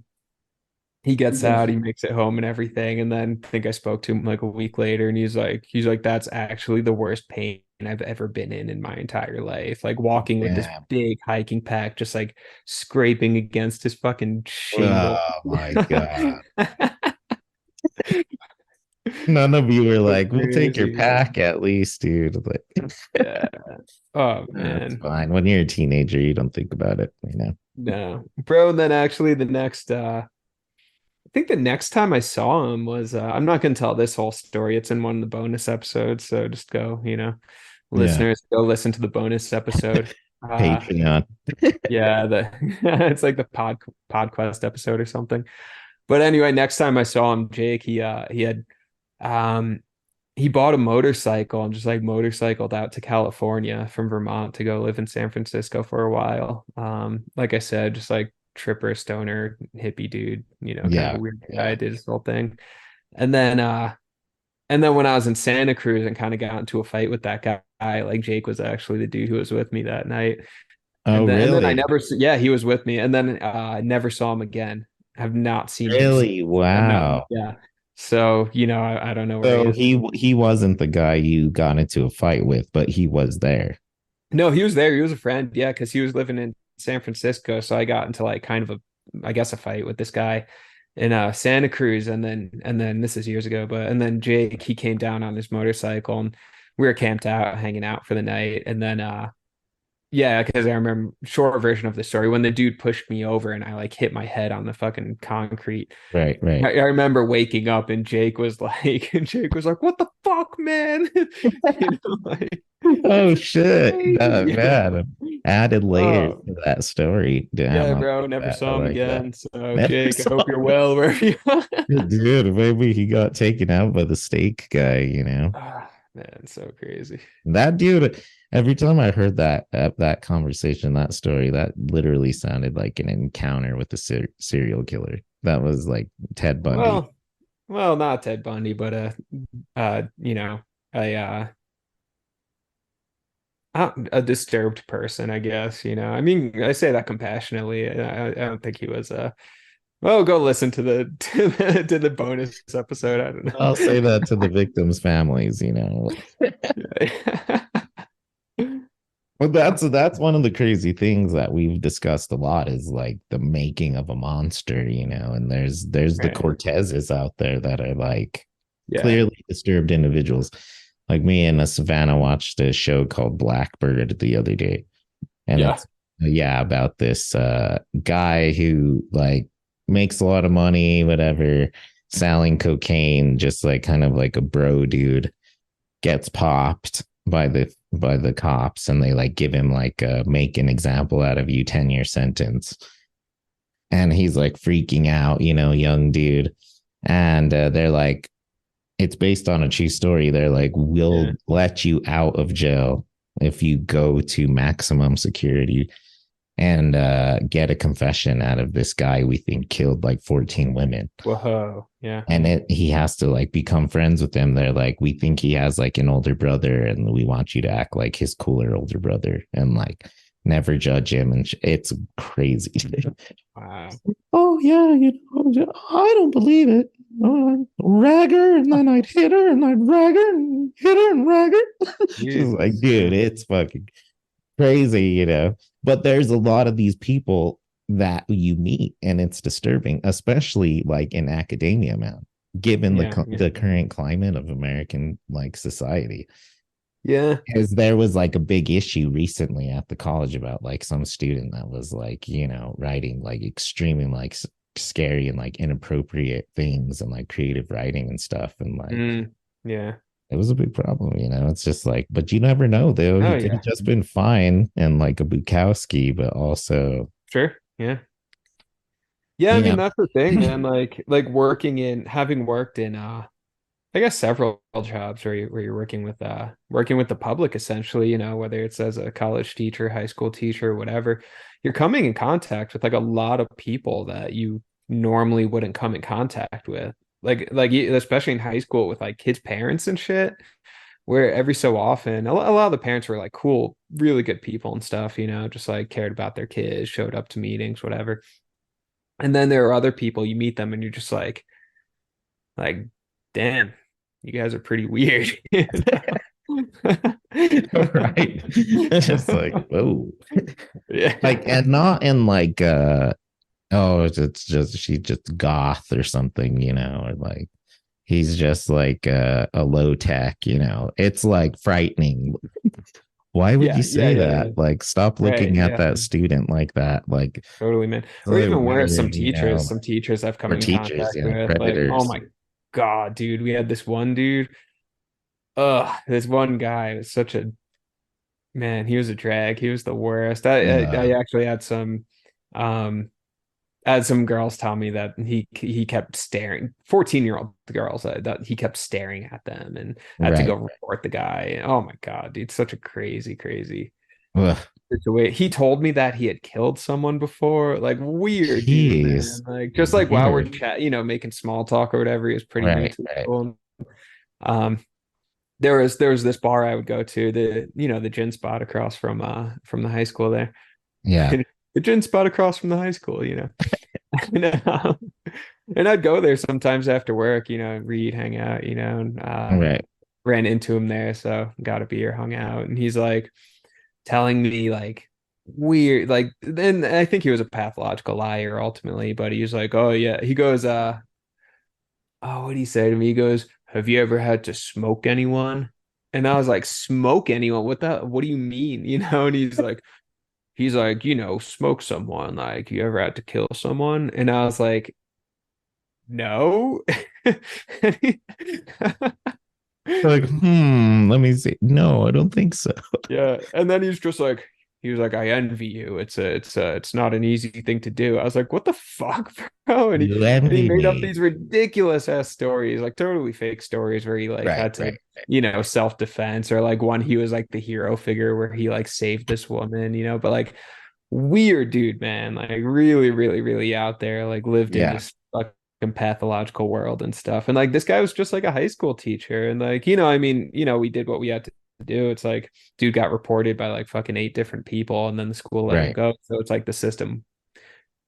B: he gets out, he makes it home and everything. And then I think I spoke to him like a week later, and he's like, that's actually the worst pain I've ever been in my entire life. Like walking with this
C: Yeah.
B: big hiking pack, just like scraping against his fucking shingle.
C: Oh my God. None of you were like, we'll take your
B: Crazy.
C: pack at least, dude. Like,
B: Yeah. Oh
C: that's
B: man.
C: fine. When you're a teenager, you don't think about it.
B: No. Bro, and then actually the next think the next time I saw him was I'm not gonna tell this whole story. It's in one of the bonus episodes, so just go,
C: Yeah.
B: listeners, go listen to the bonus episode. Uh
C: Patreon.
B: yeah, the it's like the podcast episode or something. But anyway, next time I saw him, Jake, he had um he bought a motorcycle and just like motorcycled out to California from Vermont to go live in San Francisco for a while. Like I said, just like tripper, stoner, hippie dude, kind of a
C: Yeah.
B: weird
C: Yeah.
B: guy, did his whole thing. And then when I was in Santa Cruz and kind of got into a fight with that guy, like Jake was actually the dude who was with me that night.
C: Oh,
B: And then I
C: really?
B: never, yeah, he was with me. And then I never saw him again. Have not seen him since.
C: Really?
B: I've not,
C: Wow.
B: yeah. So, I don't know where he
C: So
B: is.
C: he wasn't the guy you got into a fight with, but he was there.
B: No, he was there. He was a friend. Yeah, because he was living in San Francisco. So I got into like kind of I guess, a fight with this guy in Santa Cruz, and then this is years ago, and then Jake, he came down on his motorcycle and we were camped out, hanging out for the night, and then yeah, because I remember short version of the story when the dude pushed me over and I like hit my head on the fucking concrete.
C: Right,
B: I,
C: right.
B: I remember waking up and Jake was like, "What the fuck, man?" Like,
C: Oh
B: it's
C: shit.
B: crazy.
C: Man. Added layers
B: Oh,
C: to that story. Damn,
B: yeah,
C: I like
B: bro. Never
C: that. I
B: saw him
C: like that.
B: again. So,
C: Never
B: Jake, I
C: saw
B: hope you're
C: him.
B: well wherever you are.
C: Dude, maybe he got taken out by the steak guy.
B: Ah, man, so crazy.
C: That dude, every time I heard that conversation, that story, that literally sounded like an encounter with a serial killer. That was like Ted Bundy.
B: Well, not Ted Bundy, but a a disturbed person, I guess. I mean, I say that compassionately. I don't think he was well, go listen to the to the bonus episode. I don't
C: I'll say
B: know.
C: that to the victims' families. But that's one of the crazy things that we've discussed a lot is like the making of a monster. And there's the
B: Right.
C: Cortezes out there that are like
B: Yeah.
C: clearly disturbed individuals. Like me and Savannah watched a show called Blackbird the other day, and
B: Yeah.
C: it's about this guy who like makes a lot of money, whatever, selling cocaine, just like kind of like a bro dude, gets popped by the cops, and they like give him like make an example out of you 10-year sentence, and he's like freaking out, young dude, and they're like, it's based on a true story. They're like, we'll
B: Yeah.
C: let you out of jail if you go to maximum security and get a confession out of this guy we think killed like 14 women.
B: Whoa. Yeah.
C: And he has to like become friends with them. They're like, we think he has like an older brother, and we want you to act like his cooler older brother and like never judge him. And it's crazy.
B: Wow.
C: Oh yeah, I don't believe it. Rag her, and then I'd hit her, and I'd rag her, and hit her, and rag her. She's like,
B: Jesus.
C: dude, it's fucking crazy. But there's a lot of these people that you meet, and it's disturbing, especially like in academia, man. Given
B: Yeah.
C: the current climate of American like society,
B: Yeah.
C: because there was like a big issue recently at the college about like some student that was like writing like extremely like scary and like inappropriate things and like creative writing and stuff, and like
B: Yeah.
C: it was a big problem. It's just like, but you never know though,
B: Oh
C: he could
B: yeah.
C: have just been fine and like a Bukowski, but also
B: Sure. Yeah. Yeah, I
C: yeah
B: mean that's the thing, man. Like having worked in I guess several jobs where you're working with the public essentially, whether it's as a college teacher, high school teacher, whatever, you're coming in contact with like a lot of people that you normally wouldn't come in contact with. Especially in high school with like kids' parents and shit, where every so often a lot of the parents were like cool, really good people and stuff, just like cared about their kids, showed up to meetings, whatever. And then there are other people, you meet them and you're just like, damn, you guys are pretty weird.
C: right. It's just like, whoa.
B: Yeah.
C: Like, and not in like oh, it's just she's just goth or something, or like he's just like a low tech. It's like frightening. Why would
B: Yeah,
C: you
B: yeah,
C: say
B: yeah,
C: that?
B: yeah.
C: Like, stop
B: Right,
C: looking at
B: yeah.
C: that student like that. Like, it's
B: Totally, man. Or
C: like
B: even worse,
C: weird, you know,
B: some teachers I've come
C: or
B: in
C: teachers,
B: contact
C: yeah,
B: with, like, oh
C: predators.
B: my God, dude, we had this one dude. This one guy was such a man, he was a drag. He was the worst. I
C: Uh,
B: actually um had some girls tell me that he kept staring, 14-year-old girls, that he kept staring at them and had to
C: right.
B: go report the guy. Oh my God, dude, such a crazy
C: Ugh,
B: situation. He told me that he had killed someone before. Like weird dude,
C: jeez.
B: man. Like just like while we're
C: Weird.
B: chat, making small talk or whatever, he was pretty new
C: Right,
B: to the
C: right.
B: school. Um, there was this bar I would go to, the gin spot across from the high school there.
C: Yeah.
B: The gin spot across from the high school. And, and I'd go there sometimes after work, read, hang out, and
C: Right.
B: ran into him there, so got a beer, hung out, and he's like telling me like weird, like, then I think he was a pathological liar ultimately, but he was like, oh yeah, he goes, oh, what did he say to me? He goes, have you ever had to smoke anyone? And I was like, smoke anyone? What do you mean? And he's like, smoke someone, like you ever had to kill someone? And I was like, no.
C: Like, let me see. No, I don't think so.
B: Yeah. And then he was like, I envy you. It's not an easy thing to do. I was like, what the fuck, bro? And
C: You
B: he
C: envy
B: made up
C: me.
B: these ridiculous ass stories, like totally fake stories where he like
C: Right,
B: had to,
C: right.
B: self-defense, or like one, he was like the hero figure where he like saved this woman, but like weird dude, man, like really, really, really out there, like lived in
C: Yeah.
B: this fucking pathological world and stuff. And like this guy was just like a high school teacher. And like, we did what we had to do. It's like, dude got reported by like fucking 8 different people, and then the school let him
C: Right.
B: go. So it's like the system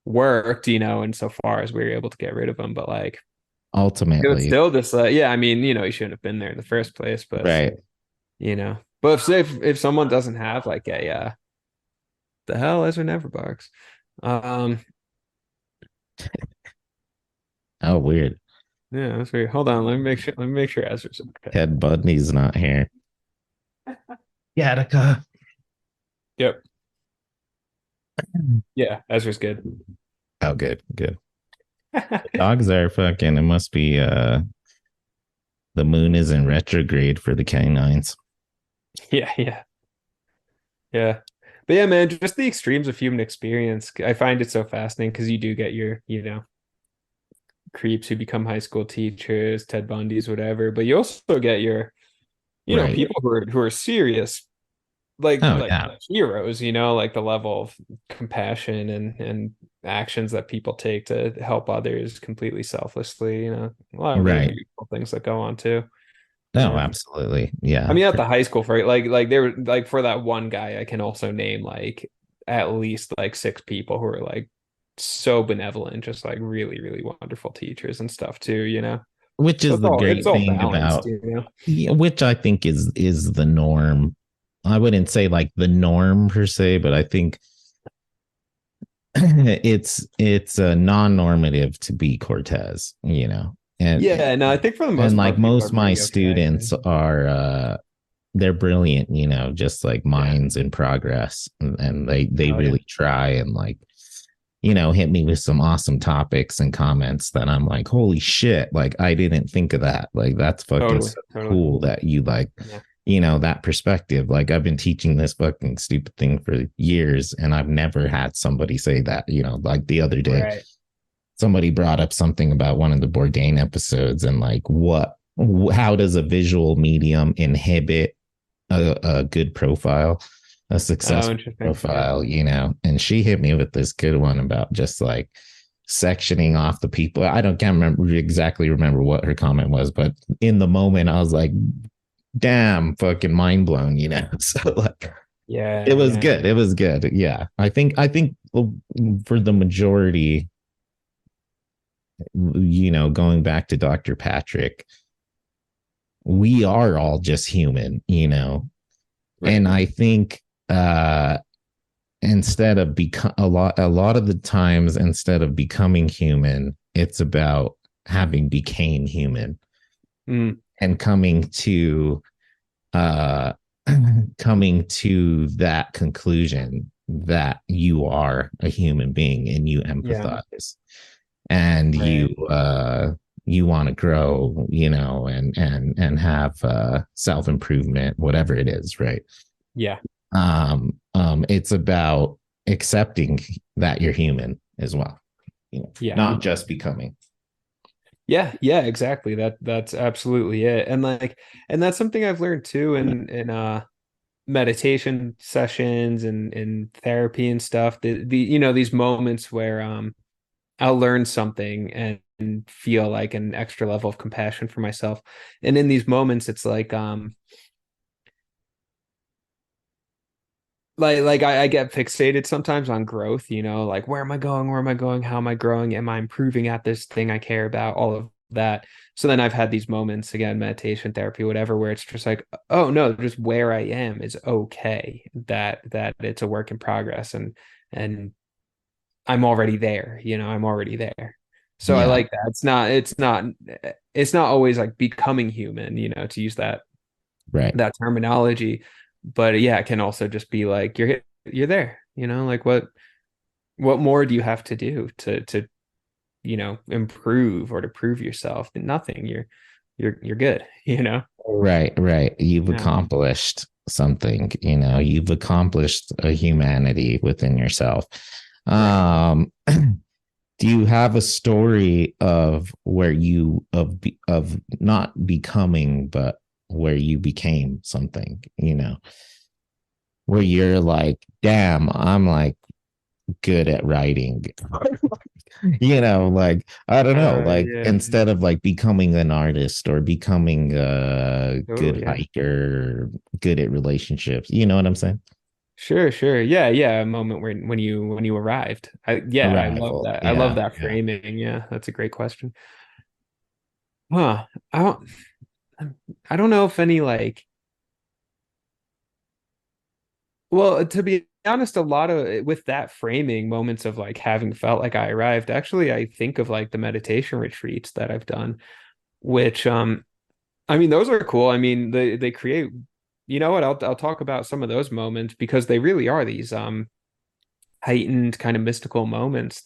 B: worked, and so far as we were able to get rid of him. But like, it was
C: Ultimately.
B: still just yeah, I mean, he shouldn't have been there in the first place, but
C: Right.
B: but if someone doesn't have like a the hell, Ezra never barks. Um,
C: Oh, weird.
B: yeah, that's weird. Hold on, let me make sure Ezra's okay.
C: Ted Bundy's not here. Gattaca.
B: Yep. Yeah, Ezra's good.
C: Oh, good, good. Dogs are fucking, it must be the moon is in retrograde for the canines.
B: Yeah, yeah, yeah. But yeah, man, just the extremes of human experience. I find it so fascinating because you do get your, creeps who become high school teachers, Ted Bundy's, whatever. But you also get your,
C: Right.
B: people who are serious, like
C: Oh,
B: like
C: yeah.
B: heroes, like the level of compassion and actions that people take to help others completely selflessly, a lot of really
C: Right.
B: beautiful things that go on too.
C: No,
B: Yeah.
C: absolutely.
B: I
C: Yeah.
B: mean, at the high school, for like they were like, for that one guy, I can also name like at least like 6 people who are like so benevolent, just like really, really wonderful teachers and stuff too.
C: Which
B: So
C: is the
B: it's
C: great
B: all
C: thing
B: balanced,
C: about, yeah, which I think is the norm. I wouldn't say like the norm per se, but I think it's a non-normative to be Cortez.
B: Yeah, no, I think for the
C: And
B: most
C: like
B: part, people
C: most
B: are
C: of my
B: pretty
C: students
B: okay.
C: are they're brilliant, just like
B: Yeah,
C: minds in progress, and they
B: oh yeah,
C: really try and like hit me with some awesome topics and comments that I'm like, holy shit, like I didn't think of that. Like that's fucking
B: totally,
C: so
B: totally.
C: cool that you like,
B: Yeah,
C: that perspective. Like I've been teaching this fucking stupid thing for years and I've never had somebody say that, like the other day,
B: right.
C: somebody brought up something about one of the Bourdain episodes and like how does a visual medium inhibit a good profile, a
B: Oh,
C: successful
B: interesting. Yeah.
C: profile, and she hit me with this good one about just like sectioning off the people. Can't exactly remember what her comment was, but in the moment I was like, damn, fucking mind blown, So like it
B: Yeah,
C: was
B: yeah.
C: good. It was good. Yeah. I think for the majority, going back to Dr. Patrick, we are all just human.
B: Right.
C: And I think instead of a lot of the times, instead of becoming human, it's about having became human
B: Mm,
C: and coming to coming to that conclusion that you are a human being and you
B: Yeah.
C: empathize and
B: Right.
C: you want to grow, and have self-improvement, whatever it is, right?
B: Yeah.
C: It's about accepting that you're human as well,
B: Yeah.
C: not just becoming.
B: Yeah, yeah, exactly. That's absolutely it. And like, and that's something I've learned too in meditation sessions and in therapy and stuff. These moments where I'll learn something and feel like an extra level of compassion for myself. And in these moments, it's like I get fixated sometimes on growth, like where am I going? Where am I going? How am I growing? Am I improving at this thing I care about? All of that. So then I've had these moments, again, meditation, therapy, whatever, where it's just like, oh no, just where I am is okay. That it's a work in progress, and I'm already there, I'm already there. So I
C: Yeah,
B: like that. It's not always like becoming human, to use
C: right.
B: that terminology. But yeah, it can also just be like you're there, like what more do you have to do to improve or to prove yourself? Nothing. You're good,
C: Right. You've
B: Yeah.
C: accomplished something, you've accomplished a humanity within yourself.
B: Right.
C: Do you have a story of where of not becoming, but where you became something, where you're like, damn, I'm like good at writing. Like, I don't know, like
B: Yeah.
C: instead of like becoming an artist or becoming a
B: Oh
C: good
B: yeah.
C: hiker, good at relationships, you know what I'm saying?
B: Sure, sure. Yeah, yeah. A moment where when you arrived. I love
C: Arrival.
B: that. I love
C: Yeah,
B: that
C: yeah.
B: framing. Yeah, that's a great question. Huh. I don't I don't know if any like well, to be honest, a lot of with that framing, moments of like having felt like I arrived, actually I think of like the meditation retreats that I've done, which I mean those are cool. I mean they create, you know what, I'll talk about some of those moments because they really are these heightened kind of mystical moments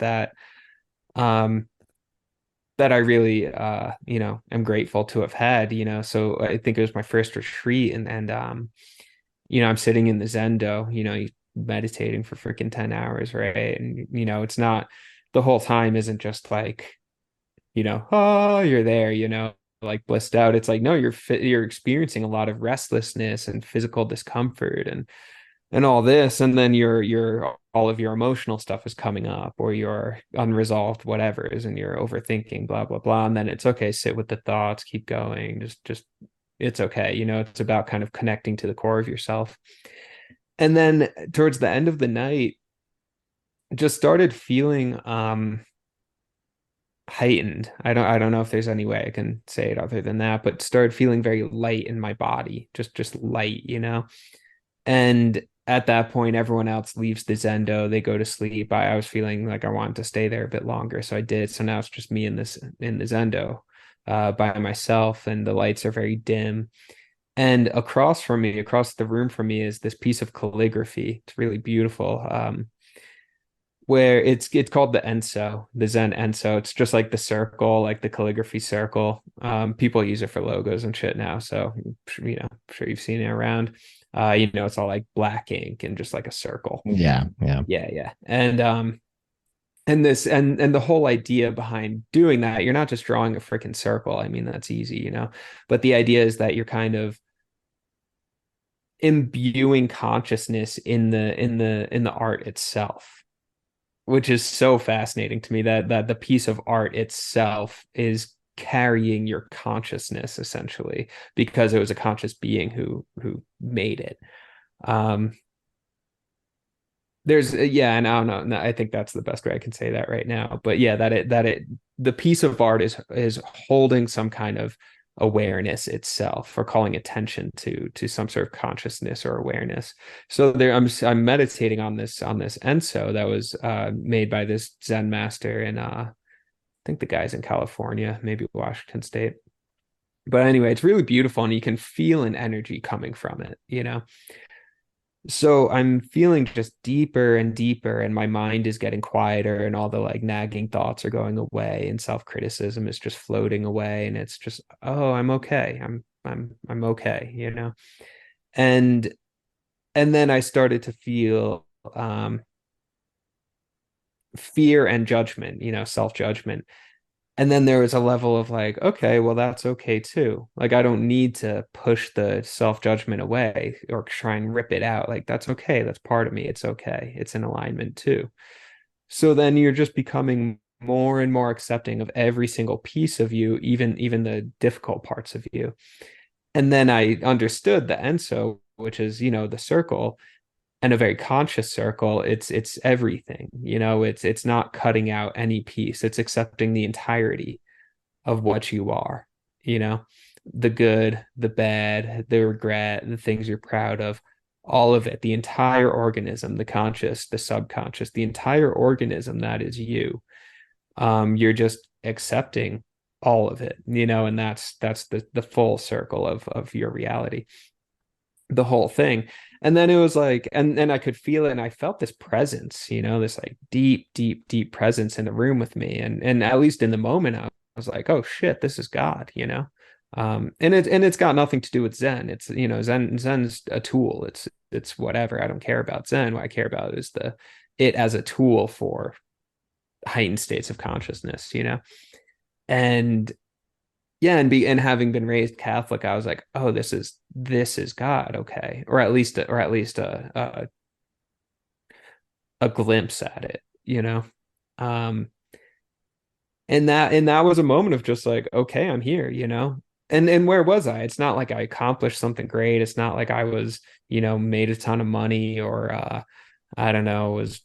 B: um that I really am grateful to have had, so I think it was my first retreat, and I'm sitting in the Zendo, meditating for freaking 10 hours, right? And it's not, the whole time isn't just like, oh, you're there, like blissed out. It's like, no, you're experiencing a lot of restlessness and physical discomfort and all this, and then your all of your emotional stuff is coming up, or your unresolved whatever is, and you're overthinking, blah blah blah, and then it's okay, sit with the thoughts, keep going, just it's okay, it's about kind of connecting to the core of yourself. And then towards the end of the night, just started feeling heightened. I don't know if there's any way I can say it other than that, but started feeling very light in my body, just light, and at that point, everyone else leaves the Zendo. They go to sleep. I was feeling like I wanted to stay there a bit longer, so I did. So now it's just me in the Zendo, by myself, and the lights are very dim. And across from me, across the room from me, is this piece of calligraphy. It's really beautiful. Where it's called the Enso, the Zen Enso. It's just like the circle, like the calligraphy circle. People use it for logos and shit now, so I'm sure you've seen it around. It's all like black ink and just like a circle.
C: Yeah, yeah.
B: Yeah, yeah. And this and the whole idea behind doing that, you're not just drawing a freaking circle. I mean, that's easy, but the idea is that you're kind of imbuing consciousness in the art itself, which is so fascinating to me, that the piece of art itself is carrying your consciousness essentially, because it was a conscious being who made it. Um, there's yeah, and I don't know. No, I think that's the best way I can say that right now. But yeah, that it the piece of art is holding some kind of awareness itself, or calling attention to some sort of consciousness or awareness. So there, I'm meditating on this Enso that was made by this Zen master, and I think the guy's in California, maybe Washington State. But anyway, it's really beautiful and you can feel an energy coming from it, you know? So I'm feeling just deeper and deeper, and my mind is getting quieter, and all the like nagging thoughts are going away, and self-criticism is just floating away, and it's just, oh, I'm okay. I'm okay, you know? And then I started to feel fear and judgment, you know, self-judgment. And then there was a level of like, okay, well, that's okay too. Like, I don't need to push the self-judgment away or try and rip it out. Like, that's okay. That's part of me. It's okay. It's in alignment too. So then you're just becoming more and more accepting of every single piece of you, even the difficult parts of you. And then I understood the Enso, which is, you know, the circle, and a very conscious circle. It's everything, you know. It's not cutting out any piece. It's accepting the entirety of what you are, you know, the good, the bad, the regret, the things you're proud of, all of it, the entire organism, the conscious, the subconscious, the entire organism that is you. You're just accepting all of it, you know, and that's the full circle of your reality, the whole thing. And then it was like, and I could feel it, and I felt this presence, you know, this like deep, deep, deep presence in the room with me. And at least in the moment, I was like, oh shit, this is God, you know. And it's got nothing to do with Zen. It's, you know, Zen's a tool. It's whatever. I don't care about Zen. What I care about is it as a tool for heightened states of consciousness, you know. And yeah, and having been raised Catholic, I was like, oh, this is God, okay, or at least a glimpse at it, you know. Um, and that was a moment of just like, okay, I'm here, you know. And where was I? It's not like I accomplished something great. It's not like I was, you know, made a ton of money, or I don't know, was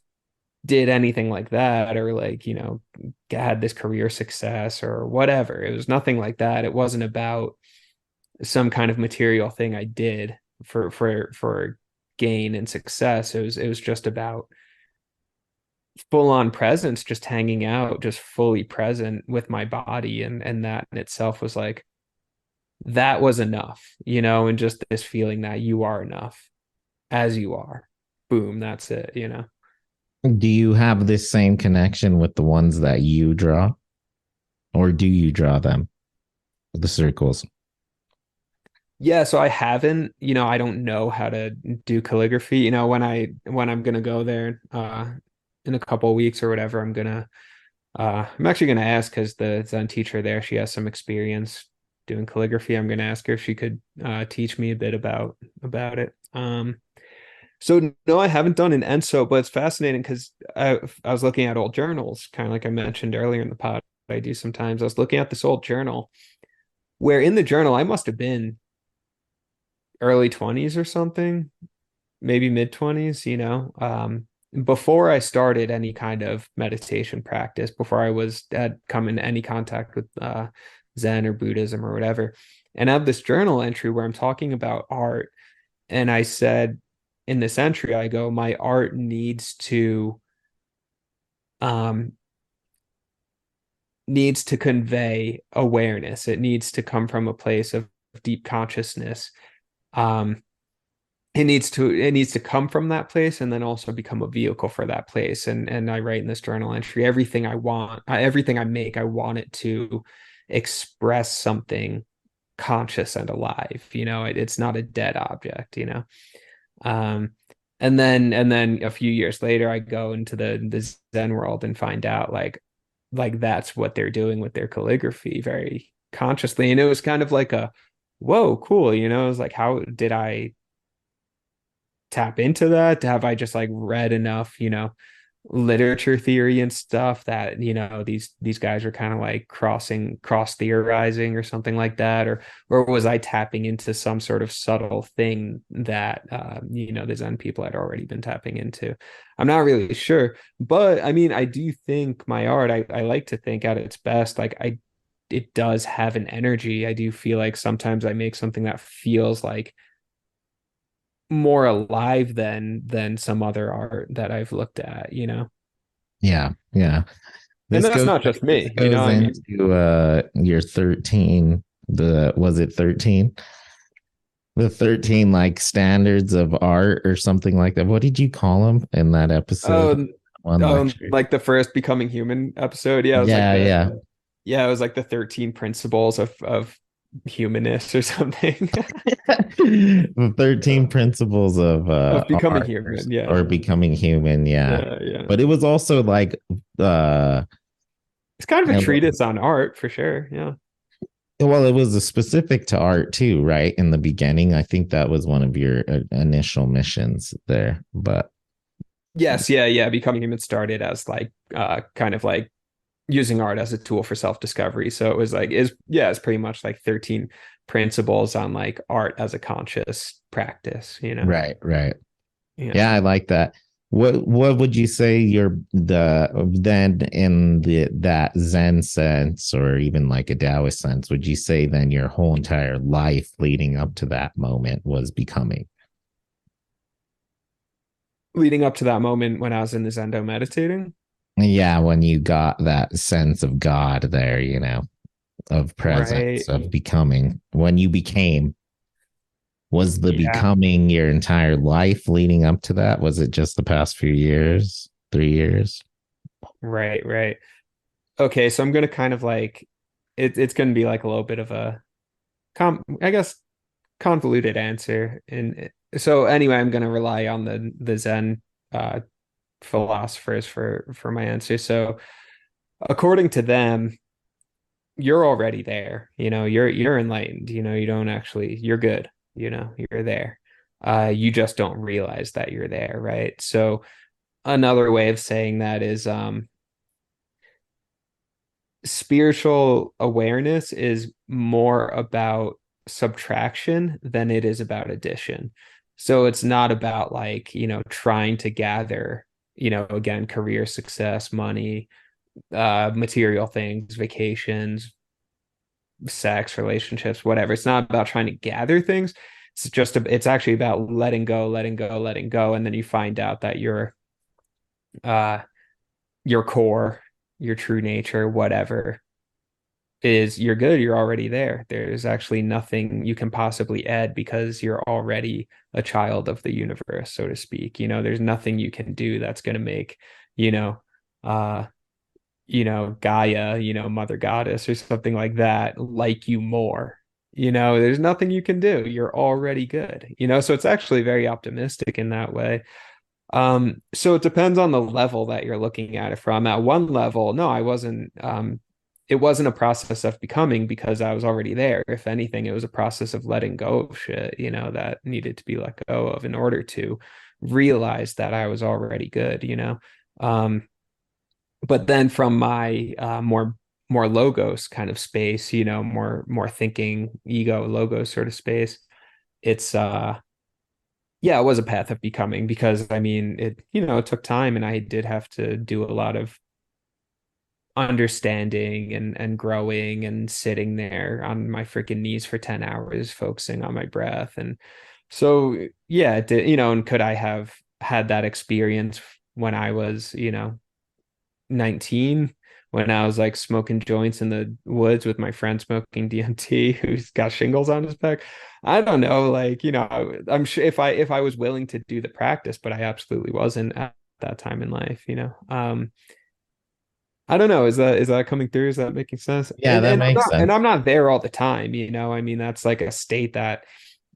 B: did anything like that, or like, you know, had this career success or whatever. It was nothing like that. It wasn't about some kind of material thing I did for gain and success. It was just about full on presence, just hanging out, just fully present with my body. And that in itself was like, that was enough, you know. And just this feeling that you are enough as you are. Boom, that's it, you know.
C: Do you have this same connection with the ones that you draw, or do you draw them, the circles?
B: Yeah, so I haven't, you know, I don't know how to do calligraphy. You know, when I'm gonna go there in a couple of weeks or whatever, I'm actually gonna ask, because the Zen teacher there, she has some experience doing calligraphy. I'm gonna ask her if she could teach me a bit about it. So no, I haven't done an Enso, but it's fascinating because I was looking at old journals, kind of like I mentioned earlier in the pod. I do sometimes. I was looking at this old journal where in the journal I must have been early 20s or something, maybe mid 20s, you know, before I started any kind of meditation practice, before I had come in any contact with Zen or Buddhism or whatever. And I have this journal entry where I'm talking about art. And I said in this entry, I go, my art um, needs to convey awareness. It needs to come from a place of deep consciousness. Um, it needs to come from that place, and then also become a vehicle for that place. And I write in this journal entry, everything I make, I want it to express something conscious and alive, you know. It's not a dead object, you know. um and then a few years later, I go into the Zen world and find out like that's what they're doing with their calligraphy very consciously. And it was kind of like a whoa, cool, you know. It was like, how did I tap into that? Have I just like read enough, you know, literature theory and stuff that, you know, these guys are kind of like cross theorizing or something like that, or was I tapping into some sort of subtle thing that you know, the Zen people had already been tapping into? I'm not really sure, but I mean, I do think my art, I like to think at its best, like it does have an energy. I do feel like sometimes I make something that feels like more alive than some other art that I've looked at, you know.
C: Yeah, yeah.
B: And
C: This
B: that's
C: goes
B: not just
C: this
B: me, you know.
C: goes
B: I mean,
C: into your 13 The was it 13? The 13 like standards of art or something like that. What did you call them in that episode?
B: Oh,
C: One lecture.
B: like the first Becoming Human episode. Yeah, it was like
C: Yeah,
B: the
C: yeah.
B: yeah, it was like the 13 principles of humanness or something.
C: The 13 principles of
B: Of becoming
C: art
B: human. Yeah.
C: or becoming human, yeah.
B: Yeah, yeah.
C: But it was also like uh
B: It's kind of a
C: uh,
B: treatise on art for sure. Yeah.
C: well, it was a specific to art too, right? In the beginning, I think that was one of your initial missions there. But
B: Yes, yeah, yeah. Becoming Human started as like kind of like using art as a tool for self-discovery. So it was like it's pretty much like 13 principles on like art as a conscious practice, you know.
C: right, right.
B: Yeah.
C: Yeah, I like that. What would you say your the then in the that Zen sense or even like a Taoist sense, would you say then your whole entire life leading up to that moment was becoming?
B: Leading up to that moment when I was in the Zendo meditating.
C: Yeah, when you got that sense of God there, of
B: Right.
C: presence, of becoming, when you became, was the
B: Yeah.
C: becoming your entire life leading up to that? Was it just the past few years, 3 years?
B: Right, right. Okay, so I'm gonna kind of like it's gonna be like a little bit of a I guess convoluted answer. And so anyway, I'm gonna rely on the Zen uh philosophers for my answer. So according to them, you're already there. You're enlightened. You don't actually you're good. You're there. You just don't realize that you're there, right? So another way of saying that is spiritual awareness is more about subtraction than it is about addition. So it's not about like, trying to gather, again, career success, money, material things, vacations, sex, relationships, whatever. It's not about trying to gather things. It's actually about letting go, letting go, letting go. And then you find out that uh, your core, your true nature, whatever is you're good, you're already there. There's actually nothing you can possibly add because you're already a child of the universe, so to speak. There's nothing you can do that's going to make, you know, uh, Gaia, Mother Goddess or something like you more. There's nothing you can do. You're already good. So it's actually very optimistic in that way. So it depends on the level that you're looking at it from. At one level, no, I wasn't it wasn't a process of becoming because I was already there. If anything, it was a process of letting go of shit, that needed to be let go of in order to realize that I was already good. Um, but then from my more logos kind of space, more thinking ego logos sort of space, it's yeah, it was a path of becoming because I mean it took time and I did have to do a lot of understanding and growing and sitting there on my freaking knees for 10 hours focusing on my breath. And so yeah, it did, and could I have had that experience when I was 19, when I was like smoking joints in the woods with my friend smoking DMT who's got shingles on his back? I don't know, like, I'm sure if I was willing to do the practice, but I absolutely wasn't at that time in life. I don't know. Is that coming through? Is that making sense?
C: Yeah, that makes
B: And
C: sense.
B: I'm not there all the time. I mean, that's like a state that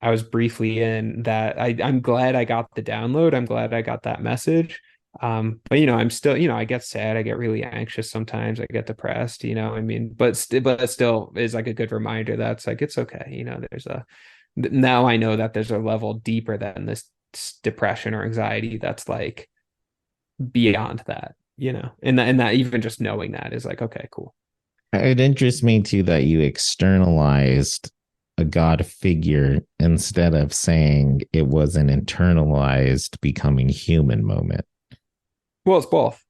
B: I was briefly in that I'm glad I got the download. I'm glad I got that message. But I'm still, I get sad, I get really anxious sometimes, I get depressed, I mean, but it still is like a good reminder that's like it's okay. Now I know that there's a level deeper than this depression or anxiety that's like beyond that. And that even just knowing that is like, okay, cool.
C: It interests me too that you externalized a God figure instead of saying it was an internalized becoming human moment.
B: Well, it's both.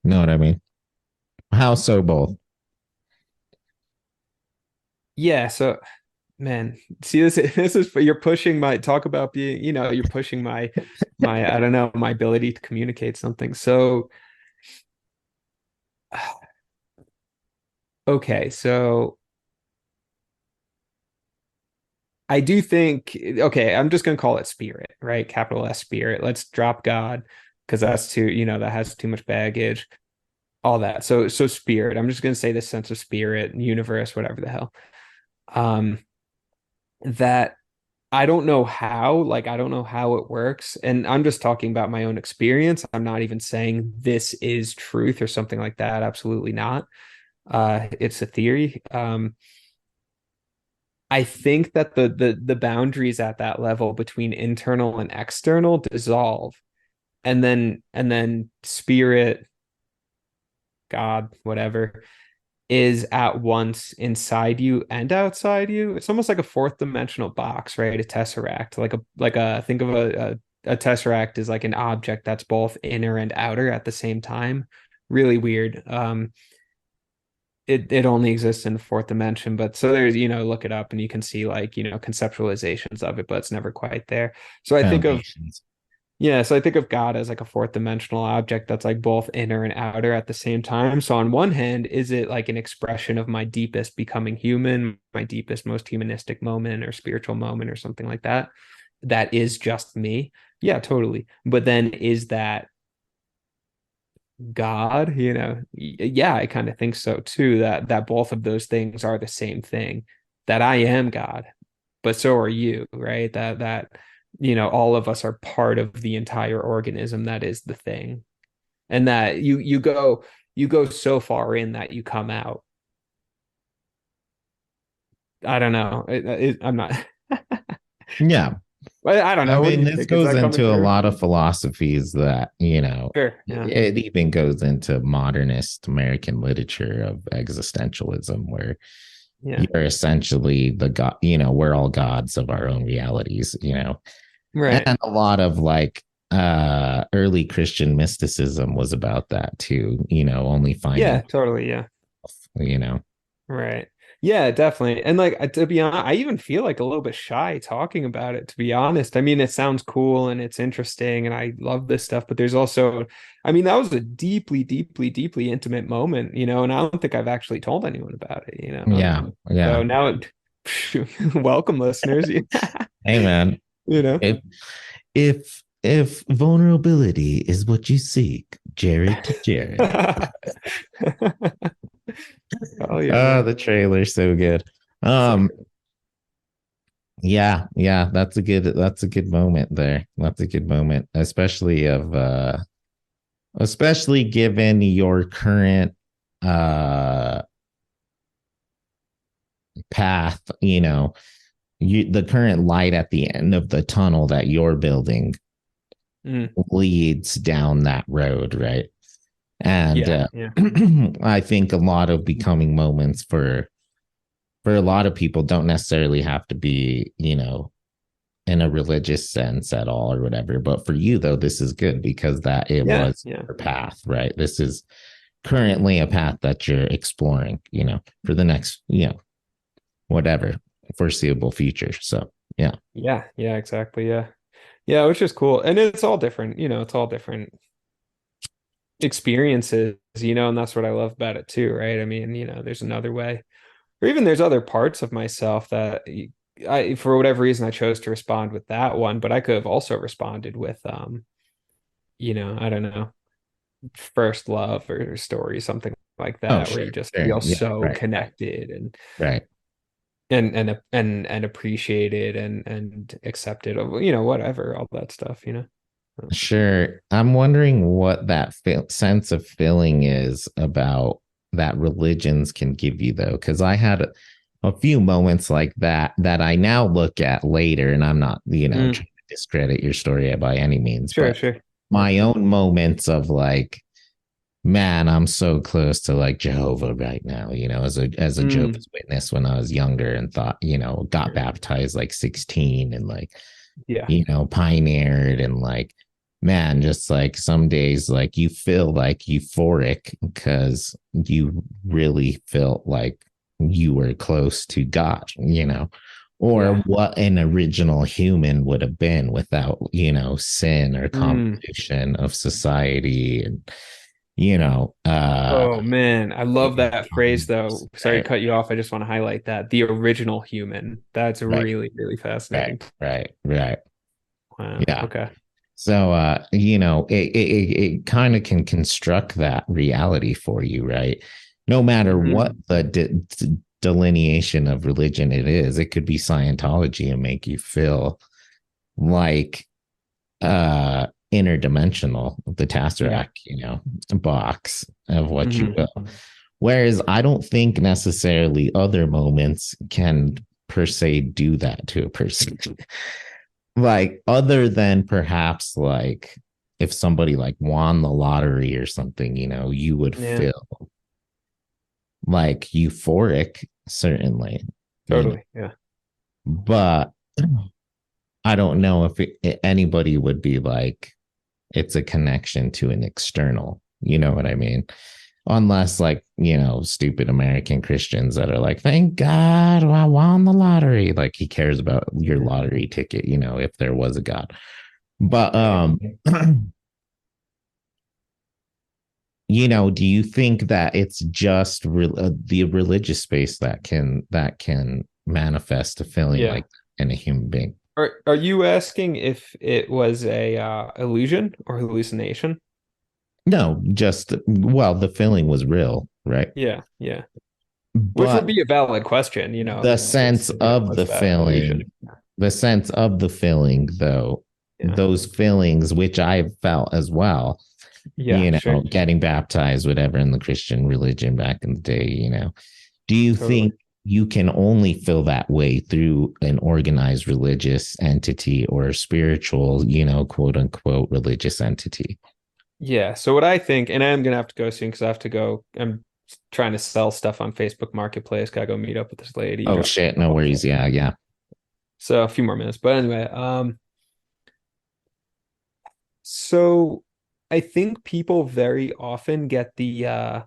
C: Know what I mean? How so both?
B: Yeah. So, man, see this this is you're pushing my talk about being, you're pushing my I don't know, my ability to communicate something. So Okay, so I do think, okay, I'm just gonna call it spirit, right? Capital S spirit. Let's drop God because that's too, that has too much baggage, all that. So spirit. I'm just gonna say this sense of spirit, universe, whatever the hell. Um, that I don't know how, like I don't know how it works. And I'm just talking about my own experience. I'm not even saying this is truth or something like that. Absolutely not. It's a theory. I think that the boundaries at that level between internal and external dissolve, and then spirit, God, whatever, is at once inside you and outside you. It's almost like a fourth dimensional box, right? A tesseract, like a think of a tesseract is like an object that's both inner and outer at the same time. Really weird. It only exists in the fourth dimension, but so there's, look it up and you can see like, conceptualizations of it, but it's never quite there. So I think of
C: Foundations.
B: Yeah, so I think of God as like a fourth dimensional object that's like both inner and outer at the same time. So on one hand, is it like an expression of my deepest becoming human, my deepest, most humanistic moment or spiritual moment or something like that? That is just me. Yeah, totally. But then is that God? Yeah, I kind of think so too, that both of those things are the same thing. That I am God, but so are you, right? That all of us are part of the entire organism that is the thing. And that you go so far in that you come out. I don't know. I'm not
C: Yeah.
B: I don't
C: I
B: know. What do
C: mean,
B: you
C: this
B: think? Is
C: goes
B: that coming
C: into a
B: through?
C: lot of philosophies that,
B: Sure. Yeah.
C: it even goes into modernist American literature of existentialism, where
B: Yeah.
C: you're essentially the God, we're all gods of our own realities.
B: Right.
C: And a lot of like early Christian mysticism was about that too, only
B: Yeah,
C: finding,
B: totally. Yeah.
C: you know.
B: Right. Yeah, definitely. And like to be honest, I even feel like a little bit shy talking about it, to be honest. I mean, it sounds cool and it's interesting and I love this stuff, but there's also, I mean, that was a deeply, deeply, deeply intimate moment, and I don't think I've actually told anyone about it.
C: Yeah,
B: So
C: yeah.
B: now welcome listeners,
C: Hey man,
B: you know.
C: if if vulnerability is what you seek, Jared to Jared.
B: Oh yeah, man.
C: The trailer's so good. Um, yeah, that's a good moment there. That's a good moment, especially given your current uh path, the current light at the end of the tunnel that you're building
B: Mm,
C: leads down that road, right? And
B: yeah, yeah.
C: I think a lot of becoming moments for a lot of people don't necessarily have to be, in a religious sense at all or whatever. But for you though, this is good because that it
B: Yeah,
C: was
B: yeah.
C: your path, right? This is currently a path that you're exploring, for the next, whatever foreseeable future. So yeah.
B: Yeah, yeah, exactly. Yeah. Yeah, which is cool. And it's all different, it's all different experiences, and that's what I love about it too, right? I mean, there's another way, or even there's other parts of myself that for whatever reason, I chose to respond with that one, but I could have also responded with, I don't know, first love or story, something like
C: Oh,
B: that, where you
C: sure,
B: just
C: sure.
B: feel
C: Yeah,
B: so
C: right,
B: connected and
C: right.
B: appreciated and accepted of, whatever, all that stuff.
C: Sure. I'm wondering what that sense of feeling is about that religions can give you, though, because I had a few moments like that I now look at later, and I'm not, trying
B: Mm,
C: to discredit your story by any means,
B: sure,
C: but
B: sure. Yeah.
C: my own moments of like, man, I'm so close to like Jehovah right now, as a
B: Mm,
C: Jehovah's Witness when I was younger and thought, got baptized like 16 and like,
B: yeah.
C: pioneered and like, man, just like some days, like you feel like euphoric because you really felt like you were close to God, or
B: Yeah.
C: what an original human would have been without, sin or
B: Mm,
C: convolution of society and,
B: Oh man, I love that phrase though. Sorry to
C: right,
B: cut you off. I just want to highlight that. The original human. That's
C: right,
B: really, really
C: right,
B: fascinating.
C: right.
B: Wow.
C: Yeah.
B: Okay.
C: So, it kind of can construct that reality for you, right? No matter what
B: Mhm.
C: the delineation of religion it is, it could be Scientology and make you feel like interdimensional, the
B: Yeah.
C: Tesseract, box of what you
B: Hmm.
C: will. Whereas I don't think necessarily other moments can per se do that to a person. Like other than perhaps like if somebody like won the lottery or something, you would
B: Yeah.
C: feel like euphoric, certainly,
B: Totally. Yeah.
C: but I don't know if anybody would be like, it's a connection to an external, you know what I mean? Unless like, stupid American Christians that are like, thank God I won the lottery. Like he cares about your
B: Yeah.
C: lottery ticket, if there was a God. But
B: Right.
C: do you think that it's just the religious space that can manifest a feeling
B: Yeah.
C: like in a human being?
B: Are you asking if it was a illusion or hallucination?
C: No, just well, the feeling was real, right?
B: Yeah. Yeah. Which would
C: But
B: be a valid question,
C: the sense of
B: was
C: the
B: that an illusion?
C: feeling, the sense of the feeling, though,
B: Yeah.
C: those feelings which I've felt as well,
B: Yeah, sure.
C: getting baptized, whatever, in the Christian religion back in the day, do you
B: Totally.
C: think you can only feel that way through an organized religious entity or spiritual, quote unquote, religious entity?
B: Yeah. So what I think, and I'm gonna have to go soon because I have to go. I'm trying to sell stuff on Facebook Marketplace. Gotta go meet up with this lady.
C: Oh
B: Drop
C: shit,
B: stuff
C: no
B: off.
C: worries. Yeah, yeah.
B: So a few more minutes. But anyway, so I think people very often get the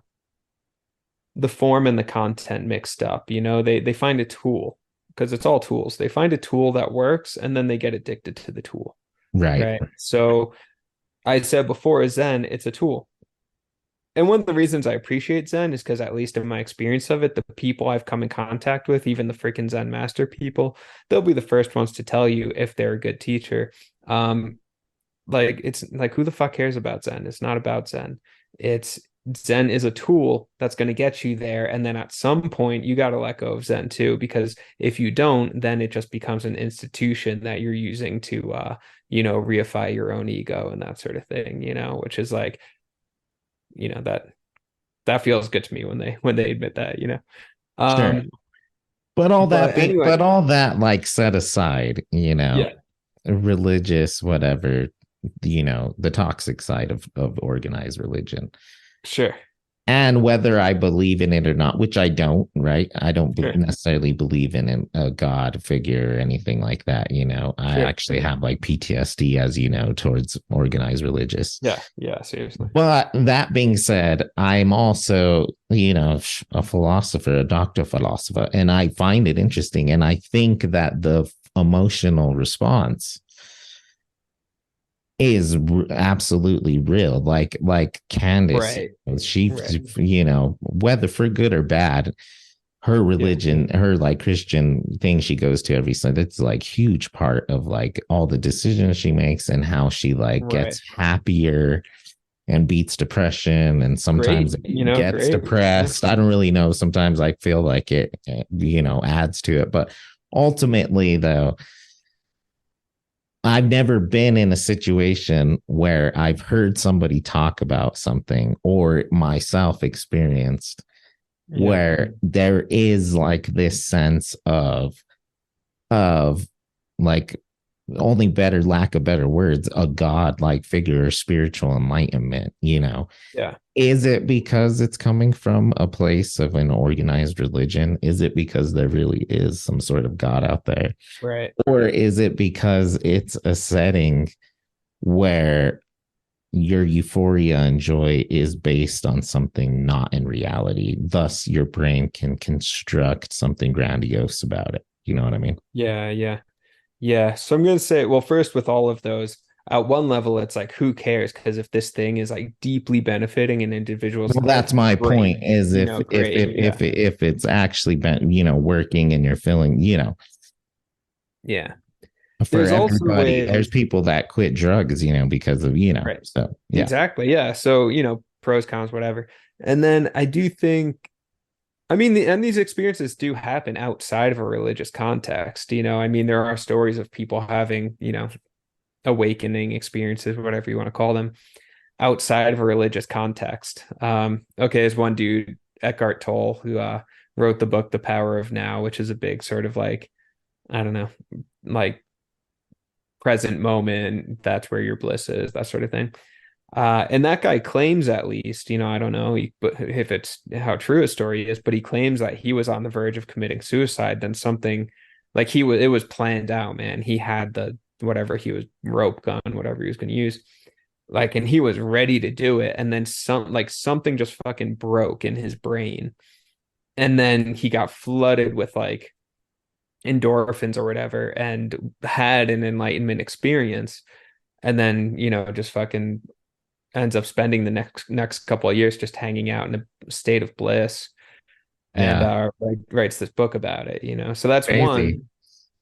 B: form and the content mixed up. They find a tool because it's all tools. They find a tool that works and then they get addicted to the tool.
C: Right.
B: Right. So I said before, Zen, it's a tool. And one of the reasons I appreciate Zen is because, at least in my experience of it, the people I've come in contact with, even the freaking Zen master people, they'll be the first ones to tell you if they're a good teacher. Um, like it's like who the fuck cares about Zen? It's not about Zen. It's Zen is a tool that's going to get you there, and then at some point you got to let go of Zen too, because if you don't, then it just becomes an institution that you're using to reify your own ego and that sort of thing, which is like, that feels good to me when they admit that.
C: Sure.
B: Um,
C: But
B: but anyway,
C: all that like set aside,
B: yeah,
C: religious, whatever, the toxic side of organized religion.
B: sure,
C: And whether I believe in it or not, which I don't, right? I don't
B: sure,
C: necessarily believe in a God figure or anything like that. I
B: sure.
C: actually have like PTSD, as you know, towards organized religious.
B: Yeah, yeah, seriously.
C: But that being said, I'm also, a philosopher, a doctor philosopher, and I find it interesting. And I think that the emotional response is absolutely real. Like Candace,
B: Right,
C: she,
B: right.
C: whether for good or bad, her
B: Yeah,
C: religion, her like Christian thing she goes to every Sunday, it's like huge part of like all the decisions she makes and how she like
B: right.
C: gets happier and beats depression and sometimes
B: Great,
C: it gets
B: great. Yeah.
C: depressed. I don't really know. Sometimes I feel like it, adds to it. But ultimately, though, I've never been in a situation where I've heard somebody talk about something or myself experienced
B: Yeah.
C: where there is like this sense of like only better lack of better words, a god like figure or spiritual enlightenment,
B: Yeah.
C: is it because it's coming from a place of an organized religion? Is it because there really is some sort of god out there?
B: Right.
C: Or is it because it's a setting where your euphoria and joy is based on something not in reality? Thus, your brain can construct something grandiose about it. You know what I mean?
B: Yeah. Yeah. Yeah. So I'm going to say, well, first, with all of those, at one level, it's like, who cares? Because if this thing is like deeply benefiting an individual's
C: Well,
B: life,
C: that's my
B: great,
C: point. Is
B: you
C: if
B: know,
C: if
B: great,
C: if
B: yeah,
C: if it's actually been working and you're feeling
B: yeah.
C: for
B: There's also
C: everybody.
B: a
C: There's people that quit drugs because of
B: right,
C: so yeah.
B: exactly, yeah. So pros, cons, whatever. And then I do think, I mean, and these experiences do happen outside of a religious context. I mean, there are stories of people having, awakening experiences, whatever you want to call them, outside of a religious context. Okay, there's one dude, Eckhart Tolle, who wrote the book The Power of Now, which is a big sort of like, I don't know, like present moment, that's where your bliss is, that sort of thing. And that guy claims, at least, I don't know but if it's how true his story is, but he claims that he was on the verge of committing suicide. Then something like it was planned out, man. He had the whatever he was rope gun, whatever he was going to use, like, and he was ready to do it. And then something just fucking broke in his brain. And then he got flooded with like endorphins or whatever and had an enlightenment experience. And then, just fucking ends up spending the next couple of years just hanging out in a state of bliss, and
C: Yeah,
B: writes this book about it. So that's
C: crazy.
B: one.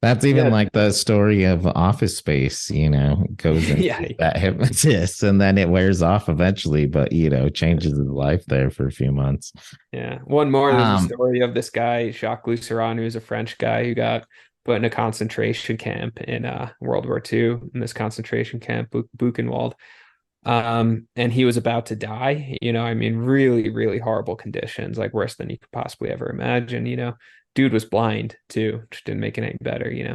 C: That's even
B: Yeah.
C: like the story of Office Space, goes
B: Yeah.
C: into that hypnotist and then it wears off eventually, but changes his life there for a few months.
B: Yeah. One more. There's a
C: Um,
B: story of this guy, Jacques Luceran, who's a French guy who got put in a concentration camp in World War II, in this concentration camp, Buchenwald. And he was about to die, I mean, really, really horrible conditions, like worse than you could possibly ever imagine. Dude was blind too, which didn't make it any better. He's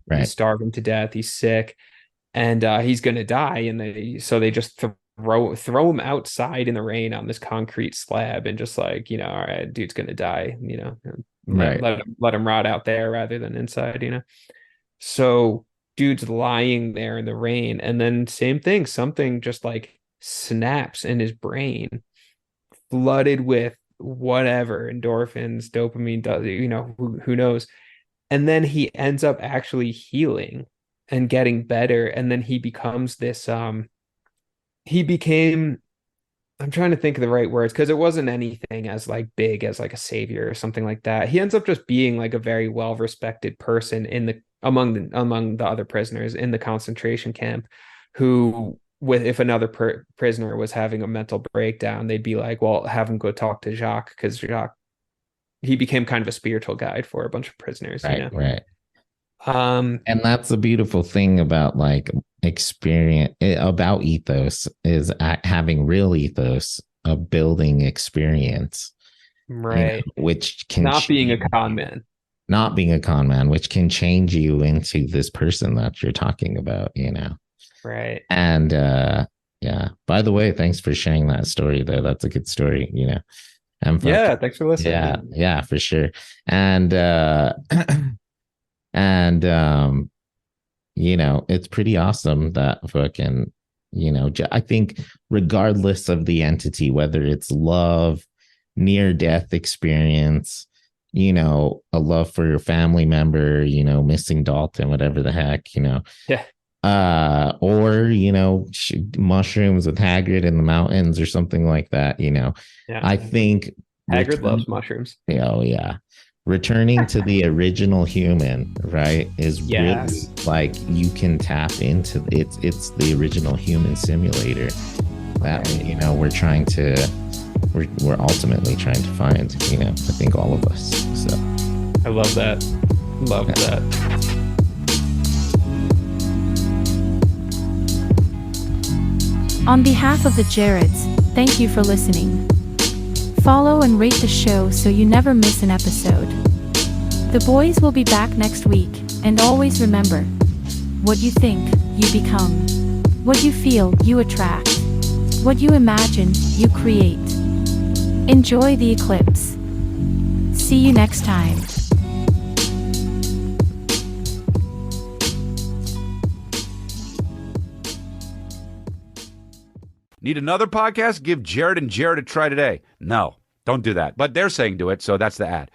C: right.
B: starving to death, he's sick, and he's gonna die. And they just throw him outside in the rain on this concrete slab, and just like, all right, dude's gonna die,
C: Right.
B: let him rot out there rather than inside. So dude's lying there in the rain, and then same thing, something just like snaps in his brain, flooded with whatever endorphins, dopamine, does who knows. And then he ends up actually healing and getting better. And then he becomes this he became, I'm trying to think of the right words, because it wasn't anything as like big as like a savior or something like that. He ends up just being like a very well respected person in the among the other prisoners in the concentration camp, who, with if another prisoner was having a mental breakdown, they'd be like, well, have him go talk to Jacques, because Jacques, he became kind of a spiritual guide for a bunch of prisoners.
C: Right.
B: Um,
C: And that's the beautiful thing about like experience about ethos is having real ethos of building experience,
B: right.
C: which can
B: Not being a
C: change
B: con
C: you.
B: man.
C: Not being a con man, which can change you into this person that you're talking about,
B: Right.
C: And yeah. By the way, thanks for sharing that story though. That's a good story, And
B: Yeah. Thanks for listening.
C: yeah, for sure. And and it's pretty awesome that fucking, I think regardless of the entity, whether it's love, near death experience, a love for your family member, missing Dalton, whatever the heck,
B: Yeah.
C: or mushrooms with Hagrid in the mountains or something like that,
B: Yeah.
C: I think
B: Hagrid loves mushrooms.
C: oh yeah, returning to the original human, right, is
B: Yes.
C: really like you can tap into it's the original human simulator that we're ultimately trying to find, I think all of us. So
B: I love that. That.
A: On behalf of the Jareds, thank you for listening. Follow and rate the show so you never miss an episode. The boys will be back next week, and always remember, what you think, you become. What you feel, you attract. What you imagine, you create. Enjoy the eclipse. See you next time.
E: Need another podcast? Give Jared and Jared a try today. No, don't do that. But they're saying do it, so that's the ad.